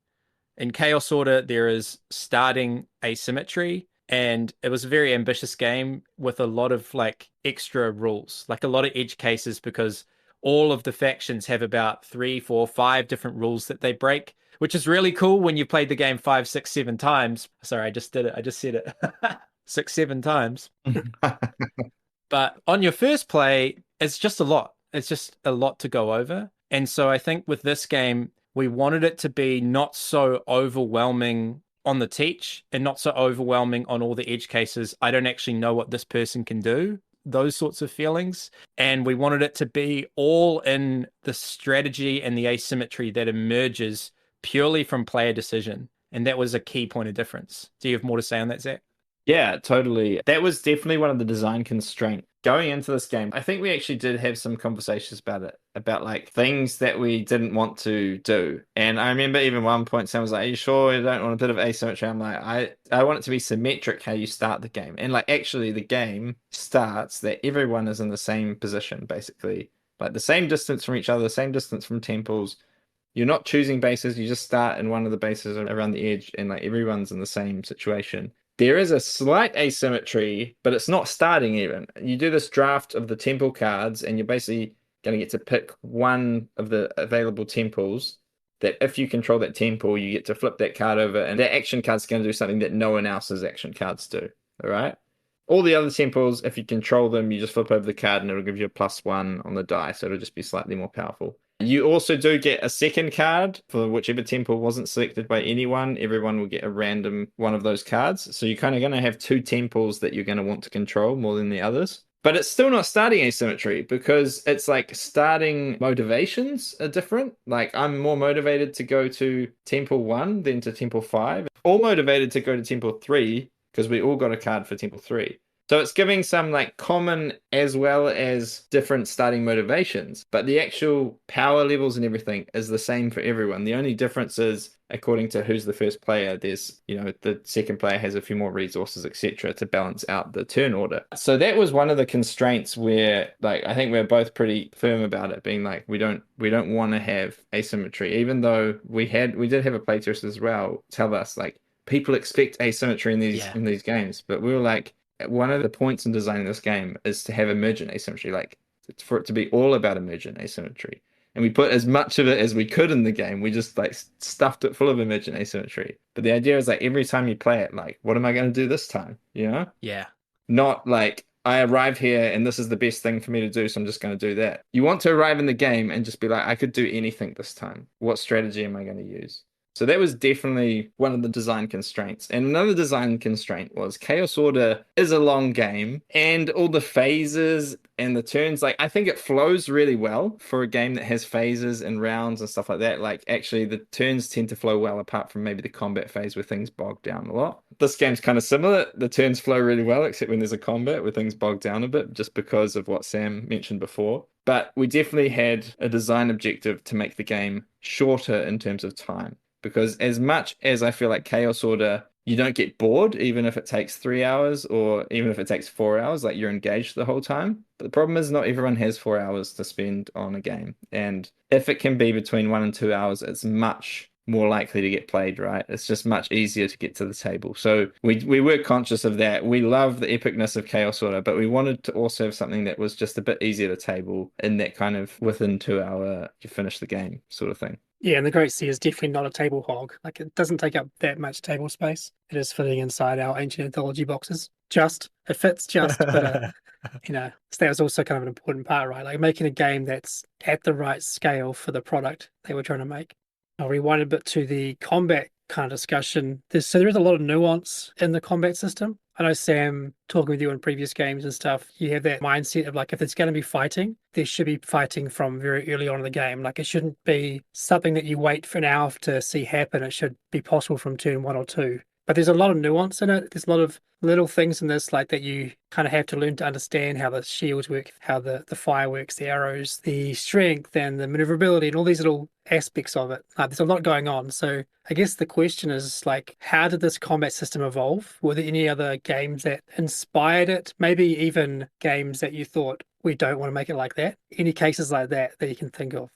In Chaos Order, there is starting asymmetry, and it was a very ambitious game with a lot of like extra rules, like a lot of edge cases, because all of the factions have about 3, 4, 5 different rules that they break, which is really cool when you played the game 5, 6, 7 times. Sorry, I just did it. I just said it 6, 7 times. But on your first play, it's just a lot. It's just a lot to go over. And so I think with this game, we wanted it to be not so overwhelming on the teach and not so overwhelming on all the edge cases. I don't actually know what this person can do, those sorts of feelings. And we wanted it to be all in the strategy and the asymmetry that emerges purely from player decision. And that was a key point of difference. Do you have more to say on that, Zach? Yeah, totally. That was definitely one of the design constraints. Going into this game, I think we actually did have some conversations about it, about like things that we didn't want to do. And I remember even one point someone was like, "Are you sure you don't want a bit of asymmetry?" I'm like, I want it to be symmetric how you start the game. And like actually the game starts that everyone is in the same position, basically. Like the same distance from each other, the same distance from temples. You're not choosing bases, you just start in one of the bases around the edge, and like everyone's in the same situation. There is a slight asymmetry, but it's not starting even. You do this draft of the temple cards, and you're basically going to get to pick one of the available temples that if you control that temple, you get to flip that card over, and that action card's going to do something that no one else's action cards do. All right? All the other temples, if you control them, you just flip over the card, and it'll give you a +1 on the die, so it'll just be slightly more powerful. You also do get a second card for whichever temple wasn't selected by anyone. Everyone will get a random one of those cards. So you're kind of going to have 2 temples that you're going to want to control more than the others. But it's still not starting asymmetry because it's like starting motivations are different. Like I'm more motivated to go to Temple 1 than to Temple 5. All motivated to go to Temple 3 because we all got a card for Temple 3. So it's giving some like common as well as different starting motivations, but the actual power levels and everything is the same for everyone. The only difference is according to who's the first player, there's, the second player has a few more resources, etc., to balance out the turn order. So that was one of the constraints where, like, I think we're both pretty firm about it, being like, we don't want to have asymmetry, even though we did have a playtest as well tell us like people expect asymmetry in these games, but we were like, one of the points in designing this game is to have emergent asymmetry, like for it to be all about emergent asymmetry. And we put as much of it as we could in the game. We just like stuffed it full of emergent asymmetry. But the idea is like every time you play it, like, what am I going to do this time? Yeah. Not like I arrive here and this is the best thing for me to do, so I'm just going to do that. You want to arrive in the game and just be like, I could do anything this time. What strategy am I going to use? So that was definitely one of the design constraints. And another design constraint was Chaos Order is a long game, and all the phases and the turns, like, I think it flows really well for a game that has phases and rounds and stuff like that. Like, actually, the turns tend to flow well apart from maybe the combat phase where things bog down a lot. This game's kind of similar. The turns flow really well, except when there's a combat where things bog down a bit, just because of what Sam mentioned before. But we definitely had a design objective to make the game shorter in terms of time. Because as much as I feel like Chaos Order, you don't get bored, even if it takes 3 hours or even if it takes 4 hours, like you're engaged the whole time. But the problem is not everyone has 4 hours to spend on a game. And if it can be between 1 and 2 hours, it's much more likely to get played, right? It's just much easier to get to the table. So we were conscious of that. We love the epicness of Chaos Order, but we wanted to also have something that was just a bit easier to table in that kind of within 2 hour, you finish the game sort of thing. Yeah, and the Great Sea is definitely not a table hog. Like, it doesn't take up that much table space. It is fitting inside our ancient anthology boxes. It fits just, but so that was also kind of an important part, right? Like making a game that's at the right scale for the product they were trying to make. I'll rewind a bit to the combat kind of discussion. There is a lot of nuance in the combat system. I know, Sam, talking with you in previous games and stuff, you have that mindset of like, if it's going to be fighting, there should be fighting from very early on in the game. Like, it shouldn't be something that you wait for an hour to see happen. It should be possible from turn 1 or 2. But there's a lot of nuance in it. There's a lot of little things in this, like that you kind of have to learn to understand how the shields work, how the fire works, the arrows, the strength and the maneuverability and all these little aspects of it. There's a lot going on. So I guess the question is like, how did this combat system evolve? Were there any other games that inspired it? Maybe even games that you thought, we don't want to make it like that? Any cases like that you can think of?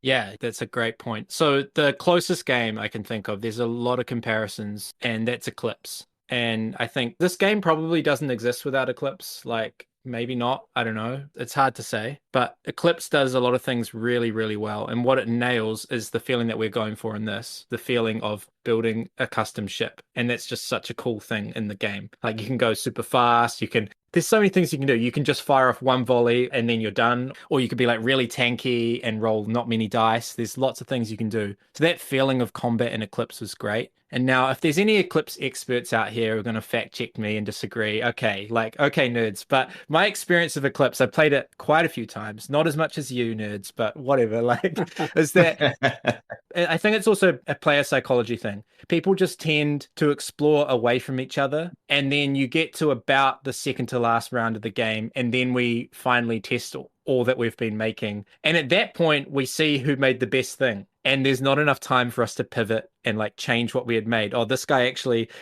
Yeah, that's a great point. So the closest game I can think of, there's a lot of comparisons, and that's Eclipse. And I think this game probably doesn't exist without Eclipse. Like, maybe not. I don't know. It's hard to say. But Eclipse does a lot of things really, really well. And what it nails is the feeling that we're going for in this, the feeling of building a custom ship. And that's just such a cool thing in the game. Like, you can go super fast. There's so many things you can do. You can just fire off one volley and then you're done. Or you could be like really tanky and roll not many dice. There's lots of things you can do. So that feeling of combat in Eclipse was great. And now, if there's any Eclipse experts out here who are going to fact check me and disagree, okay, nerds. But my experience of Eclipse, I played it quite a few times, not as much as you nerds, but whatever. Is that I think it's also a player psychology thing. People just tend to explore away from each other, and then you get to about the second to last round of the game, and then we finally test all that we've been making. And at that point, we see who made the best thing. And there's not enough time for us to pivot and like change what we had made. Oh, this guy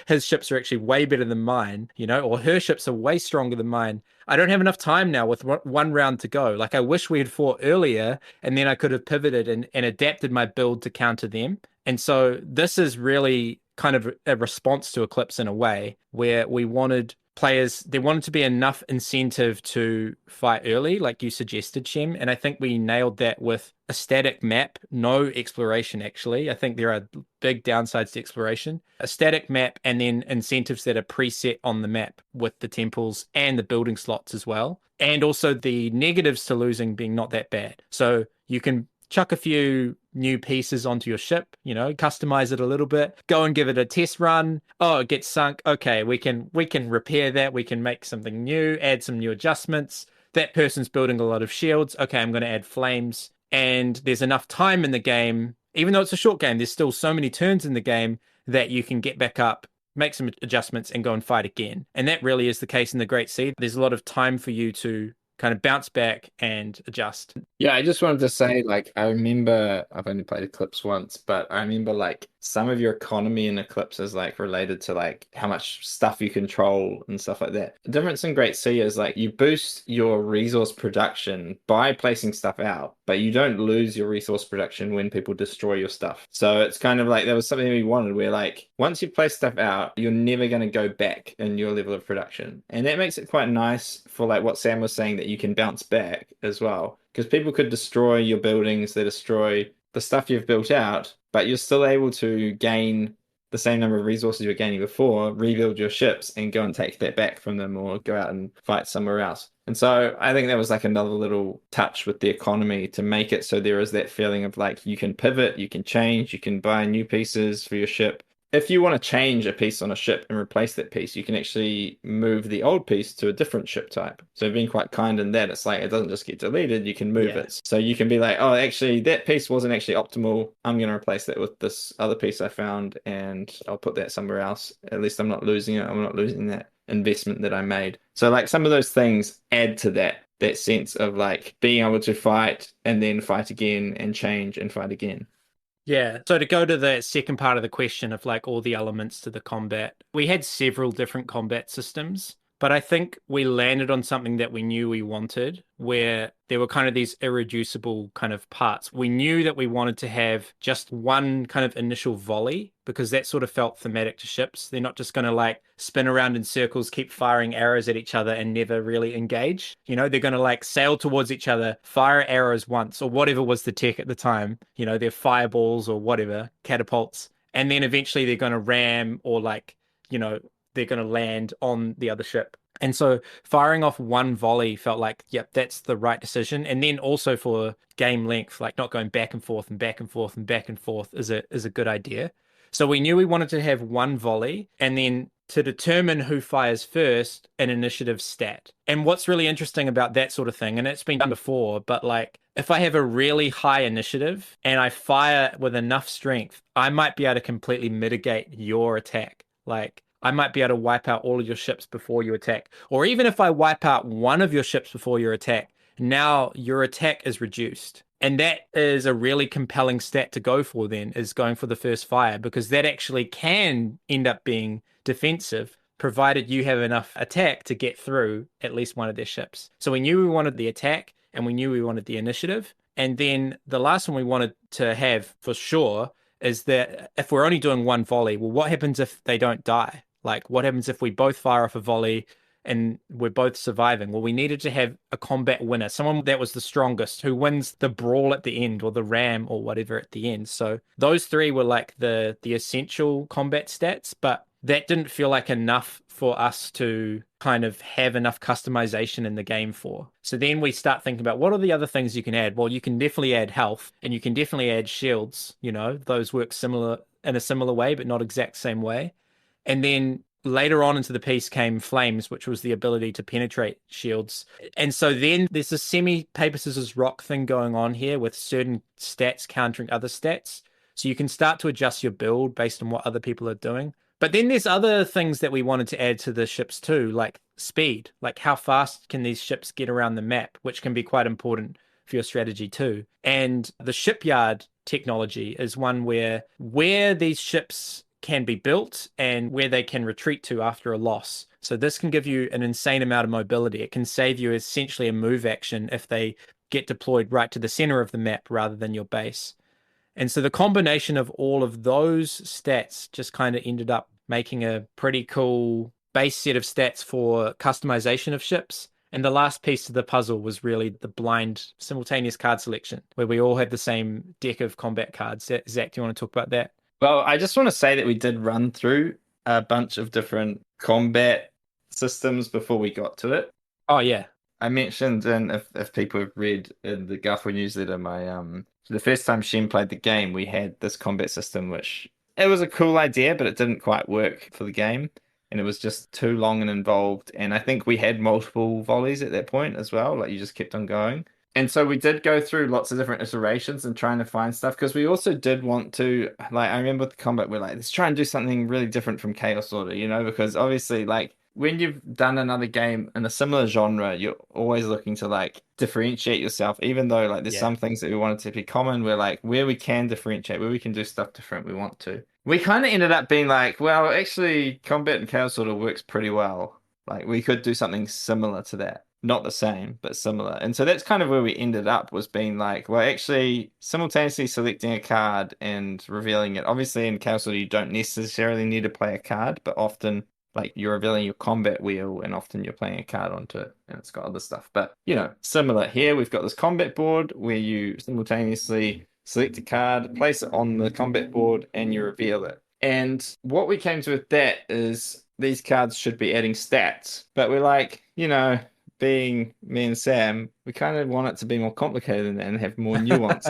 his ships are actually way better than mine, or her ships are way stronger than mine. I don't have enough time now with one round to go. Like, I wish we had fought earlier, and then I could have pivoted and adapted my build to counter them. And so this is really kind of a response to Eclipse in a way, where we wanted players, there wanted to be enough incentive to fight early, like you suggested, Shem. And I think we nailed that with a static map, no exploration, actually. I think there are big downsides to exploration. A static map, and then incentives that are preset on the map with the temples and the building slots as well. And also the negatives to losing being not that bad. So you can chuck a few new pieces onto your ship, customize it a little bit, go and give it a test run. Oh, it gets sunk. Okay, we can repair that. We can make something new, add some new adjustments. That person's building a lot of shields. Okay, I'm going to add flames. And there's enough time in the game, even though it's a short game, there's still so many turns in the game that you can get back up, make some adjustments, and go and fight again. And that really is the case in the Great Sea. There's a lot of time for you to kind of bounce back and adjust. Yeah, I just wanted to say, like, I remember I've only played Eclipse once, but I remember like some of your economy in Eclipse is like related to like how much stuff you control and stuff like that. The difference in Great Sea is like you boost your resource production by placing stuff out, but you don't lose your resource production when people destroy your stuff. So it's kind of like that was something we wanted where like once you place stuff out, you're never going to go back in your level of production. And that makes it quite nice for like what Sam was saying, that you can bounce back as well. Because people could destroy your buildings, they destroy the stuff you've built out, but you're still able to gain the same number of resources you were gaining before, rebuild your ships, and go and take that back from them or go out and fight somewhere else. And so I think that was like another little touch with the economy to make it so there is that feeling of like you can pivot, you can change, you can buy new pieces for your ship. If you want to change a piece on a ship and replace that piece, you can actually move the old piece to a different ship type. So being quite kind in that, it's like it doesn't just get deleted, you can move it. So you can be like, oh, actually, that piece wasn't actually optimal. I'm going to replace that with this other piece I found, and I'll put that somewhere else. At least I'm not losing it. I'm not losing that investment that I made. So like some of those things add to that sense of like being able to fight and then fight again and change and fight again. Yeah. So to go to the second part of the question of like all the elements to the combat, we had several different combat systems, but I think we landed on something that we knew we wanted, where there were kind of these irreducible kind of parts. We knew that we wanted to have just one kind of initial volley, because that sort of felt thematic to ships. They're not just going to like spin around in circles, keep firing arrows at each other and never really engage. You know, they're going to like sail towards each other, fire arrows once, or whatever was the tech at the time. You know, they're fireballs or whatever, catapults. And then eventually they're going to ram, or like, you know, they're going to land on the other ship. And so firing off one volley felt like, yep, that's the right decision. And then also for game length, like not going back and forth and back and forth and back and forth is a good idea. So we knew we wanted to have one volley, and then to determine who fires first, an initiative stat. And what's really interesting about that sort of thing, and it's been done before, but like if I have a really high initiative and I fire with enough strength, I might be able to completely mitigate your attack. Like I might be able to wipe out all of your ships before you attack. Or even if I wipe out one of your ships before your attack, now your attack is reduced. And that is a really compelling stat to go for then, is going for the first fire, because that actually can end up being defensive, provided you have enough attack to get through at least one of their ships. So we knew we wanted the attack, and we knew we wanted the initiative. And then the last one we wanted to have for sure is that if we're only doing one volley, well, what happens if they don't die? Like, what happens if we both fire off a volley and we're both surviving? Well, we needed to have a combat winner, someone that was the strongest, who wins the brawl at the end, or the ram, or whatever at the end. So those three were like the essential combat stats, but that didn't feel like enough for us to kind of have enough customization in the game for. So then we start thinking about what are the other things you can add? Well, you can definitely add health, and you can definitely add shields. You know, those work similar in a similar way, but not exact same way. And then later on into the piece came flames, which was the ability to penetrate shields. And so then there's a semi paper, scissors, rock thing going on here with certain stats countering other stats. So you can start to adjust your build based on what other people are doing. But then there's other things that we wanted to add to the ships too, like speed, like how fast can these ships get around the map, which can be quite important for your strategy too. And the shipyard technology is one where these ships can be built and where they can retreat to after a loss. So this can give you an insane amount of mobility. It can save you essentially a move action if they get deployed right to the center of the map rather than your base. And so the combination of all of those stats just kind of ended up making a pretty cool base set of stats for customization of ships. And the last piece of the puzzle was really the blind simultaneous card selection, where we all had the same deck of combat cards. Zach, do you want to talk about that? Well, I just want to say that we did run through a bunch of different combat systems before we got to it. Oh, yeah. I mentioned, and if people have read in the Gulfwar newsletter, the first time Shem played the game, we had this combat system, which it was a cool idea, but it didn't quite work for the game. And it was just too long and involved. And I think we had multiple volleys at that point as well. Like you just kept on going. And so we did go through lots of different iterations and trying to find stuff because we also did want to, like, I remember with the combat, we're like, let's try and do something really different from Chaos Order, because obviously, like, when you've done another game in a similar genre, you're always looking to, like, differentiate yourself, even though, like, there's Yeah. some things that we wanted to be common. We're like, where we can differentiate, where we can do stuff different, we want to. We kind of ended up being like, well, actually, combat and Chaos Order works pretty well. Like, we could do something similar to that. Not the same, but similar. And so that's kind of where we ended up, was being like, well, actually, simultaneously selecting a card and revealing it. Obviously, in Chaos Order, you don't necessarily need to play a card, but often, like, you're revealing your combat wheel, and often you're playing a card onto it, and it's got other stuff. But, similar here, we've got this combat board where you simultaneously select a card, place it on the combat board, and you reveal it. And what we came to with that is these cards should be adding stats, but we're like, being me and Sam, we kind of want it to be more complicated than that and have more nuance.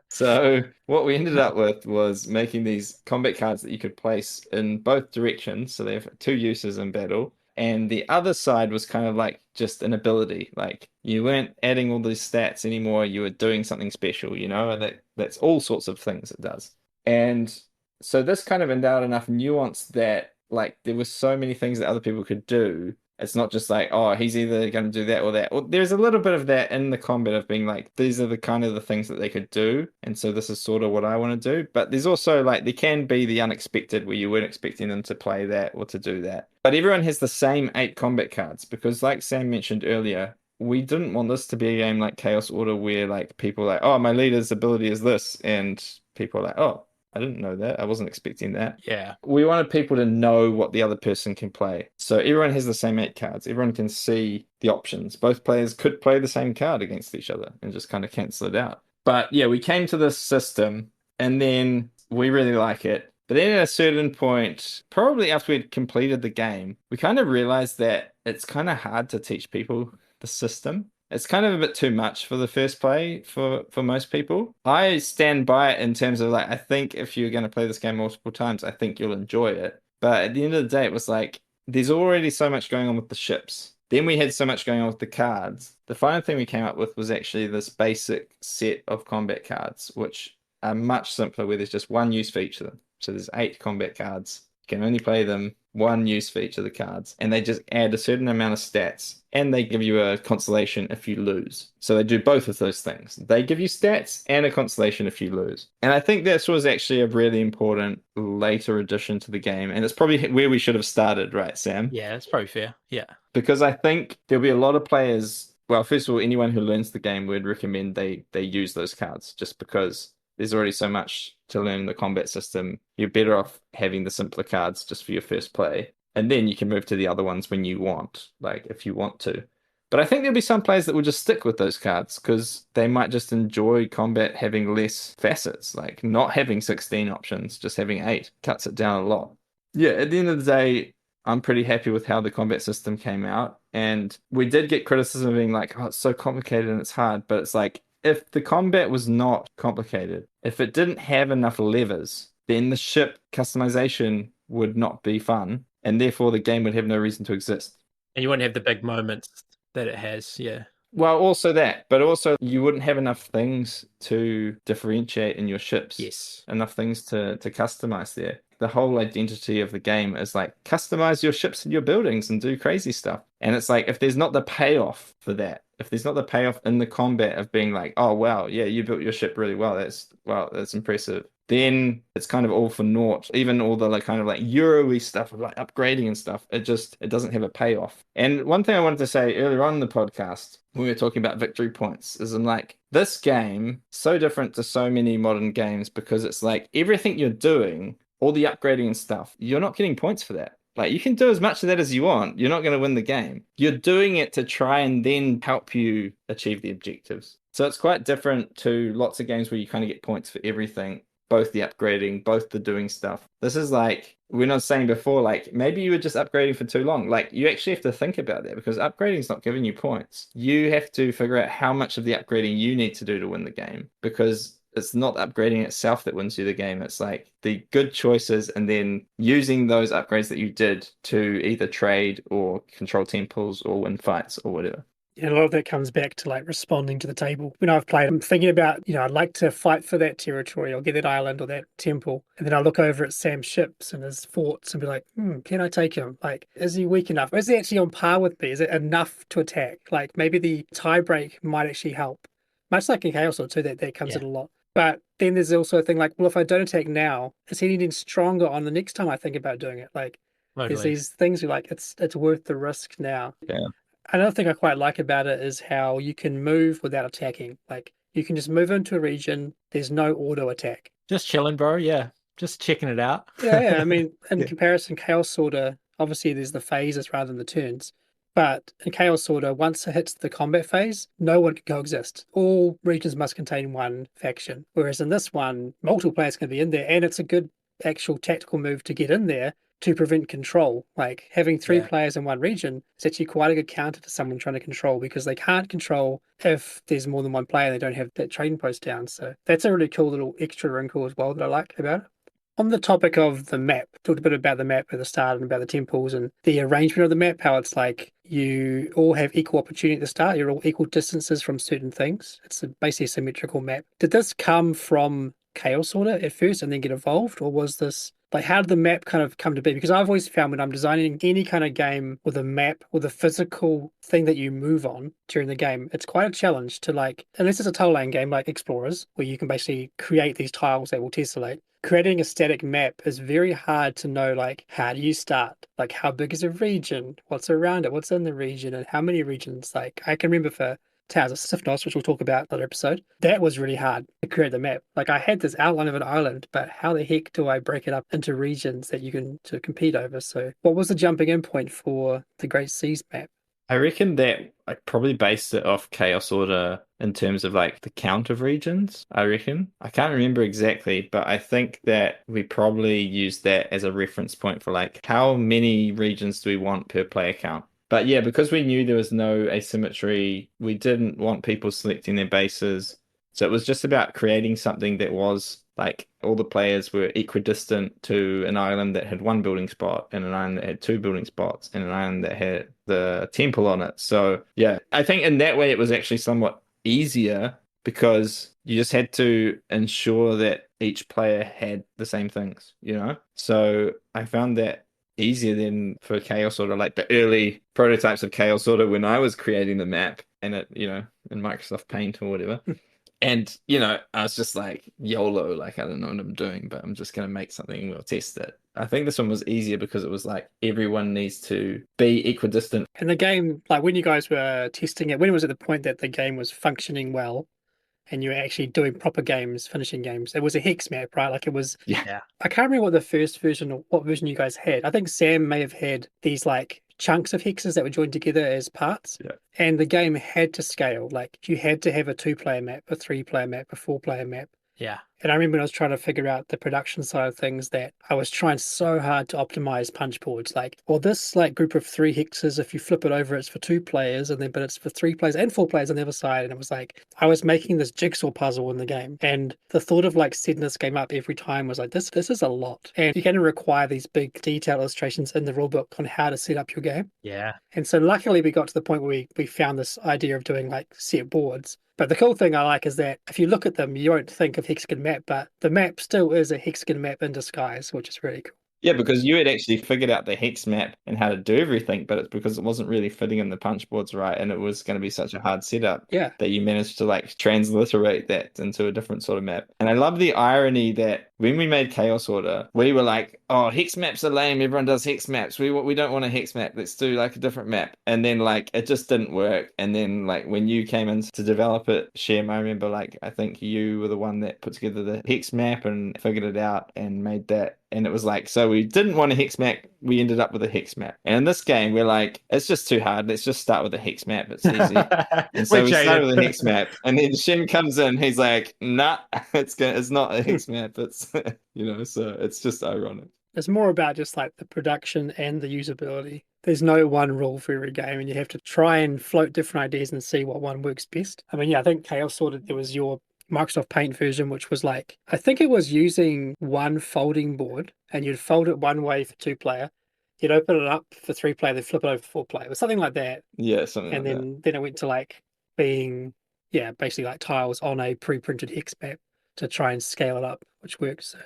So what we ended up with was making these combat cards that you could place in both directions. So they have two uses in battle. And the other side was kind of like just an ability. Like, you weren't adding all these stats anymore. You were doing something special, and that's all sorts of things it does. And so this kind of endowed enough nuance that, like, there were so many things that other people could do. It's not just like, oh, he's either going to do that or that. Well, there's a little bit of that in the combat of being like, these are the kind of the things that they could do. And so this is sort of what I want to do. But there's also, like, there can be the unexpected where you weren't expecting them to play that or to do that. But everyone has the same 8 combat cards because, like Sam mentioned earlier, we didn't want this to be a game like Chaos Order where, like, people are like, oh, my leader's ability is this. And people are like, oh, I didn't know that. I wasn't expecting that. Yeah. We wanted people to know what the other person can play. So everyone has the same 8 cards. Everyone can see the options. Both players could play the same card against each other and just kind of cancel it out. But yeah, we came to this system and then we really like it. But then at a certain point, probably after we'd completed the game, we kind of realized that it's kind of hard to teach people the system. It's kind of a bit too much for the first play for most people. I stand by it in terms of, like, I think if you're going to play this game multiple times, I think you'll enjoy it. But at the end of the day, it was like, there's already so much going on with the ships. Then we had so much going on with the cards. The final thing we came up with was actually this basic set of combat cards, which are much simpler, where there's just one use for each of them. So there's 8 combat cards. You can only play them one use for each of the cards, and they just add a certain amount of stats, and they give you a consolation if you lose. So they do both of those things. They give you stats and a consolation if you lose. And I think this was actually a really important later addition to the game, and it's probably where we should have started, right, Sam? Yeah, that's probably fair. Yeah. Because I think there'll be a lot of players, well, first of all, anyone who learns the game would recommend they use those cards, just because there's already so much to learn the combat system. You're better off having the simpler cards just for your first play. And then you can move to the other ones when you want, like if you want to. But I think there'll be some players that will just stick with those cards because they might just enjoy combat having less facets, like not having 16 options, just having 8 cuts it down a lot. Yeah, at the end of the day, I'm pretty happy with how the combat system came out. And we did get criticism of being like, oh, it's so complicated and it's hard. But it's like, if the combat was not complicated, if it didn't have enough levers, then the ship customization would not be fun, and therefore the game would have no reason to exist. And you won't have the big moments that it has. Yeah. Well, also that, but also you wouldn't have enough things to differentiate in your ships. Yes. Enough things to customize there. The whole identity of the game is like, customize your ships and your buildings and do crazy stuff. And it's like, if there's not the payoff for that, if there's not the payoff in the combat of being like, oh, wow, yeah, you built your ship really well. That's impressive. Then it's kind of all for naught. Even all the like kind of like Euro-y stuff of like upgrading and stuff, it doesn't have a payoff. And one thing I wanted to say earlier on in the podcast when we were talking about victory points is I'm like, this game so different to so many modern games because it's like everything you're doing, all the upgrading and stuff, you're not getting points for that. Like, you can do as much of that as you want. You're not going to win the game. You're doing it to try and then help you achieve the objectives. So it's quite different to lots of games where you kind of get points for everything, both the upgrading, both the doing stuff. This is like, we're not saying before, like, maybe you were just upgrading for too long. Like, you actually have to think about that because upgrading is not giving you points. You have to figure out how much of the upgrading you need to do to win the game because it's not upgrading itself that wins you the game. It's like the good choices and then using those upgrades that you did to either trade or control temples or win fights or whatever. Yeah, a lot of that comes back to like responding to the table. When I've played, I'm thinking about, I'd like to fight for that territory or get that island or that temple. And then I look over at Sam's ships and his forts and be like, can I take him? Like, is he weak enough? Is he actually on par with me? Is it enough to attack? Like, maybe the tie break might actually help. Much like in Chaos or too, that comes Yeah. in a lot. But then there's also a thing like, well, if I don't attack now, is he getting stronger on the next time I think about doing it? Like, there's Totally. these things you're like, it's worth the risk now. Yeah. Another thing I quite like about it is how you can move without attacking. Like you can just move into a region. There's no auto attack. Just chilling, bro. Yeah. Just checking it out. Yeah. I mean, in Yeah. comparison, Chaos Order, obviously there's the phases rather than the turns. But in Chaos Order, once it hits the combat phase, no one can coexist. All regions must contain one faction. Whereas in this one, multiple players can be in there, and it's a good actual tactical move to get in there to prevent control. Like having three Yeah. players in one region is actually quite a good counter to someone trying to control because they can't control if there's more than one player. They don't have that trading post down. So that's a really cool little extra wrinkle as well that I like about it. On the topic of the map, talked a bit about the map at the start and about the temples and the arrangement of the map, how it's like you all have equal opportunity at the start. You're all equal distances from certain things. It's basically a symmetrical map. Did this come from Chaos Order at first and then get evolved, or was this like how did the map kind of come to be? Because I've always found when I'm designing any kind of game with a map, with a physical thing that you move on during the game, it's quite a challenge to like, unless it's a tile laying game like Explorers, where you can basically create these tiles that will tessellate. Creating a static map is very hard to know, like, how do you start? Like, how big is a region? What's around it? What's in the region? And how many regions? Like, I can remember for Towers of Sifnos, which we'll talk about another episode, that was really hard to create the map. Like, I had this outline of an island, but how the heck do I break it up into regions that you can to compete over? So, what was the jumping in point for the Great Seas map? I reckon that I probably based it off Chaos Order in terms of like the count of regions, I reckon. I can't remember exactly, but I think that we probably used that as a reference point for like how many regions do we want per player count. But yeah, because we knew there was no asymmetry, we didn't want people selecting their bases. So it was just about creating something that was like all the players were equidistant to an island that had one building spot and an island that had two building spots and an island that had the temple on it. So yeah, I think in that way it was actually somewhat easier because you just had to ensure that each player had the same things, you know? So I found that easier than for Chaos Order, like the early prototypes of Chaos Order when I was creating the map and it, you know, in Microsoft Paint or whatever. And, you know, I was just like, YOLO, like, I don't know what I'm doing, but I'm just going to make something and we'll test it. I think this one was easier because it was like everyone needs to be equidistant. And the game, like when you guys were testing it, when it was at the point that the game was functioning well, and you were actually doing proper games, finishing games. It was a hex map, right? Like it was. Yeah. I can't remember what the first version or what version you guys had. I think Sam may have had these like chunks of hexes that were joined together as parts. Yeah. And the game had to scale. Like you had to have a 2-player map, a 3-player map, a 4-player map. Yeah. And I remember when I was trying to figure out the production side of things that I was trying so hard to optimize punch boards. Like, well, this like group of 3 hexes, if you flip it over, it's for 2 players, and then but it's for 3 players and 4 players on the other side. And it was like I was making this jigsaw puzzle in the game. And the thought of like setting this game up every time was like this is a lot. And you're going to require these big detailed illustrations in the rulebook on how to set up your game. Yeah. And so luckily we got to the point where we found this idea of doing like set boards. But the cool thing I like is that if you look at them, you won't think of hexagon map, but the map still is a hexagon map in disguise, which is really cool. Yeah, because you had actually figured out the hex map and how to do everything, but it's because it wasn't really fitting in the punch boards right, and it was going to be such a hard setup that you managed to like transliterate that into a different sort of map. And I love the irony that when we made Chaos Order, we were like, oh, hex maps are lame, everyone does hex maps. We don't want a hex map, let's do like a different map. And then like it just didn't work. And then like when you came in to develop it, Shem, I remember like I think you were the one that put together the hex map and figured it out and made that. And it was like, so we didn't want a hex map, we ended up with a hex map. And in this game, we're like, it's just too hard. Let's just start with a hex map. It's easy. And so we started with a hex map. And then Shem comes in, he's like, nah, it's not a hex map. It's, you know, so it's just ironic. It's more about just like the production and the usability. There's no one rule for every game, and you have to try and float different ideas and see what one works best. I mean, yeah, I think Chaos Order, there was your Microsoft Paint version, which was like, I think it was using one folding board, and you'd fold it one way for 2-player. you'd open it up for 3 player, then flip it over for 4 player, or something like that. Yeah, something And like that. then it went to like being, yeah, basically like tiles on a pre-printed hex map to try and scale it up, which works. So,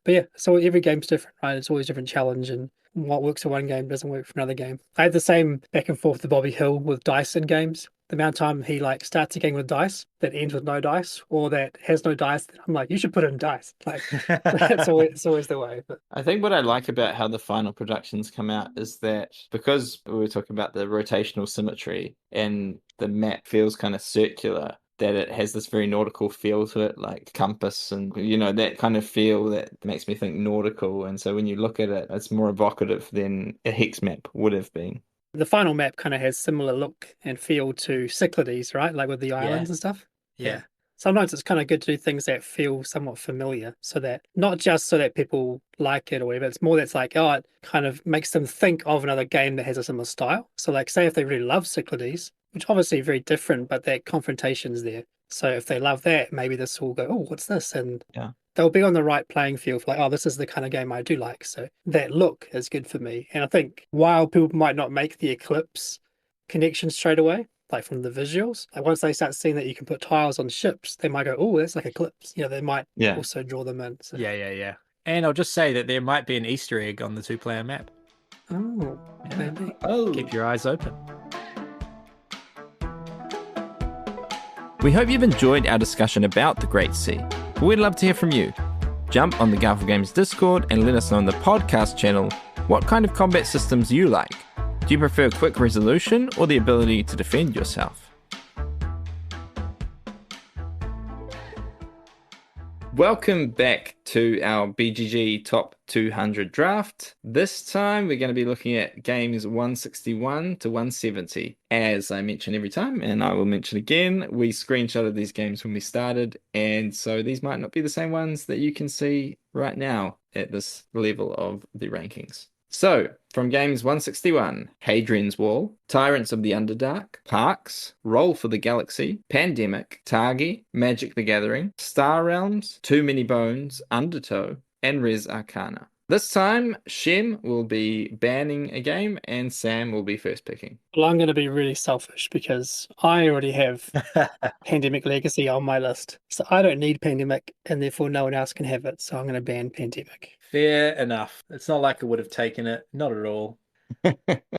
but yeah, so every game's different, right? It's always a different challenge, and what works for one game doesn't work for another game. I had the same back and forth with Bobby Hill with dice in games. The amount of time he like starts a game with dice that ends with no dice, or that has no dice, I'm like, you should put in dice. Like it's always the way. But I think what I like about how the final productions come out is that because we were talking about the rotational symmetry and the map feels kind of circular, that it has this very nautical feel to it, like compass and, that kind of feel that makes me think nautical. And so when you look at it, it's more evocative than a hex map would have been. the final map kind of has similar look and feel to Cyclades, right? Like with the Yeah. islands and stuff. Yeah. Sometimes it's kind of good to do things that feel somewhat familiar, so that not just so that people like it or whatever, it's more that's like, oh, it kind of makes them think of another game that has a similar style. So like say if they really love Cyclades, which obviously very different, but that confrontation's there. So if they love that, maybe this will go, oh, what's this? And Yeah. they'll be on the right playing field for like, oh, this is the kind of game I do like. So that look is good for me. And I think while people might not make the Eclipse connection straight away, like from the visuals, like once they start seeing that you can put tiles on ships, they might go, oh, that's like Eclipse. They might also draw them in. So. Yeah. And I'll just say that there might be an Easter egg on the 2-player map. Oh, Yeah. maybe. Oh. Keep your eyes open. We hope you've enjoyed our discussion about the Great Sea. We'd love to hear from you. Jump on the Garfield Games Discord and let us know on the podcast channel what kind of combat systems you like. Do you prefer quick resolution or the ability to defend yourself? Welcome back to our BGG Top 200 draft. This time we're going to be looking at games 161 to 170. As I mention every time, and I will mention again, we screenshotted these games when we started, and so these might not be the same ones that you can see right now at this level of the rankings. So, from games 161, Hadrian's Wall, Tyrants of the Underdark, Parks, Roll for the Galaxy, Pandemic, Targi, Magic the Gathering, Star Realms, Too Many Bones, Undertow, and Res Arcana. This time, Shem will be banning a game and Sam will be first picking. Well, I'm going to be really selfish because I already have Pandemic Legacy on my list. So I don't need Pandemic, and therefore no one else can have it. So I'm going to ban Pandemic. Fair enough. It's not like I would have taken it. Not at all.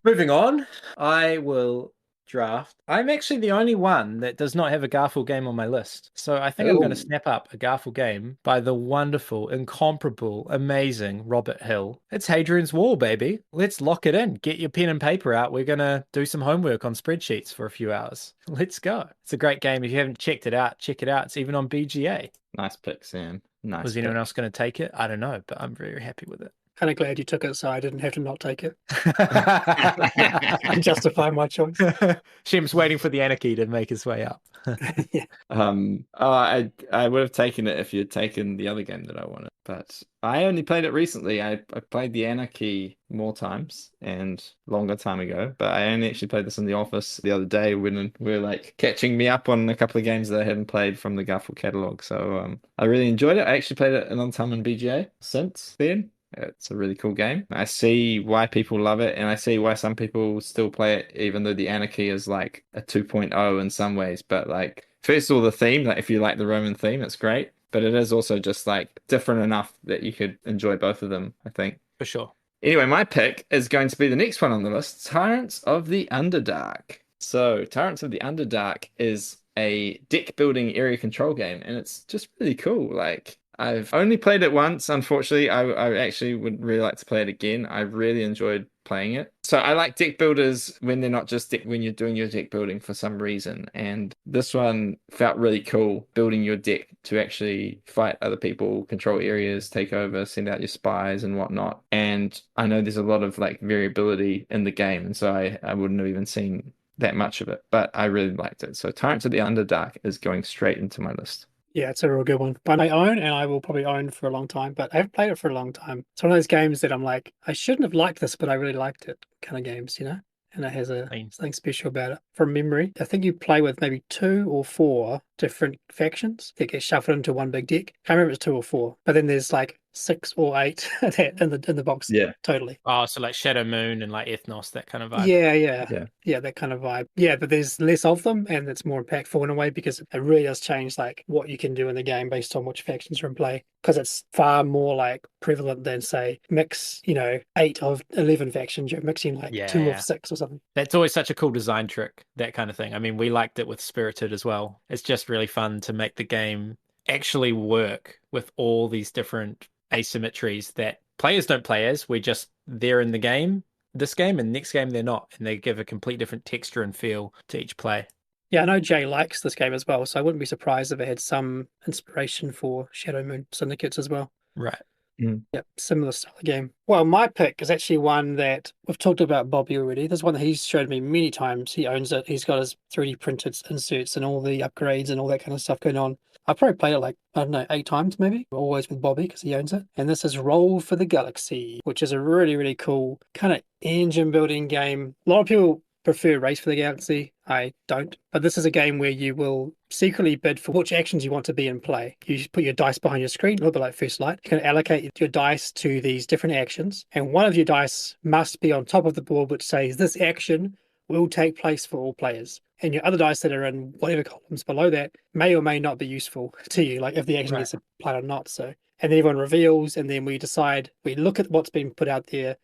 Moving on, I will draft. I'm actually the only one that does not have a Garfield game on my list. So I think I'm going to snap up a Garfield game by the wonderful, incomparable, amazing Robert Hill. It's Hadrian's Wall, baby. Let's lock it in. Get your pen and paper out. We're going to do some homework on spreadsheets for a few hours. Let's go. It's a great game. If you haven't checked it out, check it out. It's even on BGA. Nice pick, Sam. Nice. Was anyone else going to take it? I don't know, but I'm very happy with it. Kind of glad you took it so I didn't have to not take it. And justify my choice. Shem's waiting for the anarchy to make his way up. Yeah. I would have taken it if you'd taken the other game that I wanted, but I only played it recently. I played the Anarchy more times and longer time ago, but I only actually played this in the office the other day when we were like catching me up on a couple of games that I hadn't played from the Garfield catalog. So I really enjoyed it. I actually played it another time on BGA since then. It's a really cool game. I see why people love it, and I see why some people still play it, even though the Anarchy is like a 2.0 in some ways. But like, first of all, the theme, like if you like the Roman theme, it's great. But it is also just like different enough that you could enjoy both of them, I think. For sure. Anyway, my pick is going to be the next one on the list, Tyrants of the Underdark. So, Tyrants of the Underdark is a deck building area control game, and it's just really cool. Like, I've only played it once, unfortunately. I actually would really like to play it again. I really enjoyed playing it. So I like deck builders when they're not just when you're doing your deck building for some reason. And this one felt really cool, building your deck to actually fight other people, control areas, take over, send out your spies and whatnot. And I know there's a lot of like variability in the game, and so I wouldn't have even seen that much of it, but I really liked it. So Tyrants of the Underdark is going straight into my list. Yeah, it's a real good one. But I own, and I will probably own for a long time, but I haven't played it for a long time. It's one of those games that I'm like, I shouldn't have liked this, but I really liked it kind of games, And it has something special about it. From memory, I think you play with maybe 2 or 4 different factions that get shuffled into one big deck. I can't remember if it's 2 or 4, but then there's like 6 or 8 in the box. Yeah. Totally. Oh, so like Shadow Moon and like Ethnos, that kind of vibe. Yeah, that kind of vibe. Yeah, but there's less of them, and it's more impactful in a way because it really does change like what you can do in the game based on which factions are in play. Because it's far more like prevalent than say mix 8 of 11 factions. You're mixing like 2 of 6 or something. That's always such a cool design trick, that kind of thing. I mean, we liked it with Spirited as well. It's just really fun to make the game actually work with all these different asymmetries that players don't play as. We're just there in the game, this game, and next game they're not, and they give a complete different texture and feel to each play. Yeah, I know Jay likes this game as well, so I wouldn't be surprised if it had some inspiration for Shadow Moon Syndicates as well. Right. Yep, similar style of game. Well, my pick is actually one that we've talked about Bobby already. There's one that he's showed me many times. He owns it. He's got his 3D printed inserts and all the upgrades and all that kind of stuff going on. I probably played it like, I don't know, 8 times maybe, always with Bobby because he owns it. And this is Roll for the Galaxy, which is a really, really cool kind of engine building game. A lot of people prefer Race for the Galaxy. I don't. But this is a game where you will secretly bid for which actions you want to be in play. You just put your dice behind your screen, a little bit like First Light. You can allocate your dice to these different actions, and one of your dice must be on top of the board, which says this action will take place for all players. And your other dice that are in whatever columns below that may or may not be useful to you, like if the action gets applied or not. So, and then everyone reveals, and then we decide, we look at what's been put out there,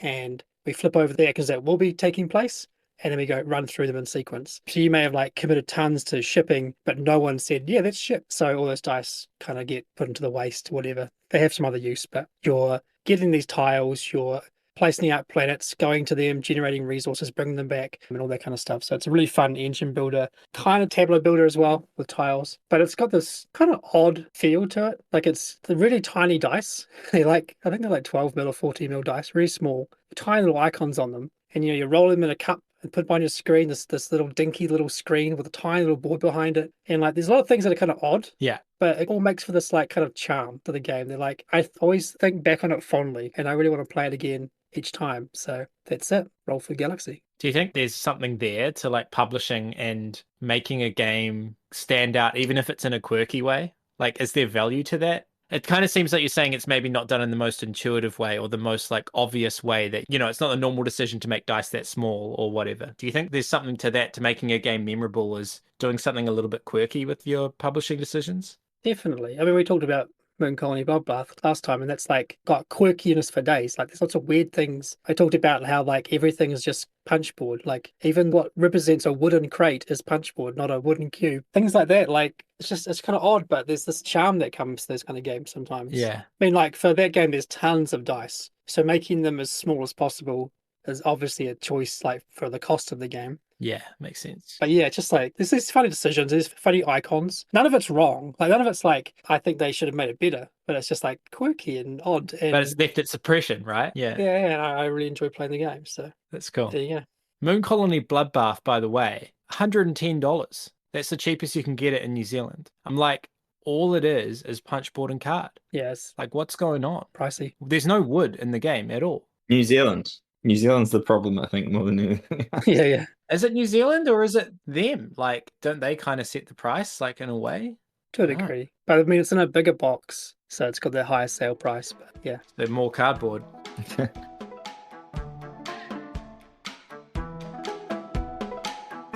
and we flip over the actions that will be taking place, and then we go run through them in sequence. So you may have like committed tons to shipping, but no one said, yeah, that's ship. So all those dice kind of get put into the waste, whatever. They have some other use, but you're getting these tiles, you're placing out planets, going to them, generating resources, bringing them back, and all that kind of stuff. So it's a really fun engine builder, kind of tableau builder as well with tiles. But it's got this kind of odd feel to it. Like it's the really tiny dice. I think they're like 12 mil or 14 mil dice, really small, tiny little icons on them. And you roll them in a cup and put on your screen, this little dinky little screen with a tiny little board behind it. And like there's a lot of things that are kind of odd. Yeah. But it all makes for this like kind of charm to the game. They're like, I always think back on it fondly, and I really want to play it again each time. So that's it. Roll for Galaxy. Do you think there's something there to like publishing and making a game stand out, even if it's in a quirky way? Like, is there value to that? It kind of seems like you're saying it's maybe not done in the most intuitive way or the most like obvious way that, it's not a normal decision to make dice that small or whatever. Do you think there's something to that, to making a game memorable, is doing something a little bit quirky with your publishing decisions? Definitely. I mean, we talked about Moon Colony Bloodbath last time, and that's like got quirkiness for days. Like there's lots of weird things. I talked about how like everything is just punchboard. Like even what represents a wooden crate is punchboard, not a wooden cube. Things like that. Like it's kind of odd, but there's this charm that comes to those kind of games sometimes. Yeah. I mean, like for that game, there's tons of dice, so making them as small as possible is obviously a choice, like for the cost of the game. Yeah, makes sense. But yeah, just like there's these funny decisions, there's funny icons. None of it's wrong. Like none of it's like I think they should have made it better. But it's just like quirky and odd. And but it's left its impression, right? Yeah. Yeah, and I really enjoy playing the game. So that's cool. There you go. Moon Colony Bloodbath, by the way, $110. That's the cheapest you can get it in New Zealand. I'm like, all it is punchboard and card. Yes. Like, what's going on? Pricey. There's no wood in the game at all. New Zealand's the problem, I think, more than anything. Yeah. Is it New Zealand or is it them? Like, don't they kind of set the price, like, in a way? To a degree. But I mean, it's in a bigger box, so it's got the higher sale price. But yeah. They're more cardboard.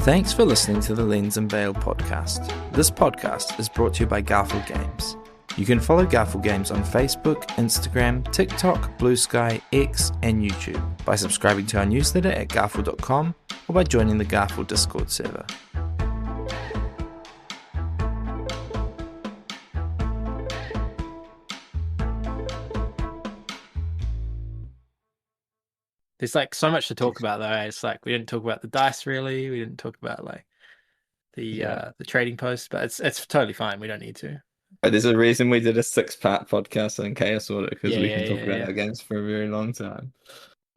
Thanks for listening to the Lens and Veil podcast. This podcast is brought to you by Garfield Games. You can follow Garfield Games on Facebook, Instagram, TikTok, Blue Sky, X, and YouTube by subscribing to our newsletter at garfield.com or by joining the Garfield Discord server. There's like so much to talk about though. It's like we didn't talk about the dice really. We didn't talk about like the trading post, but it's totally fine. We don't need to. But there's a reason we did a 6-part podcast on Chaos Order, because we can talk about our games for a very long time.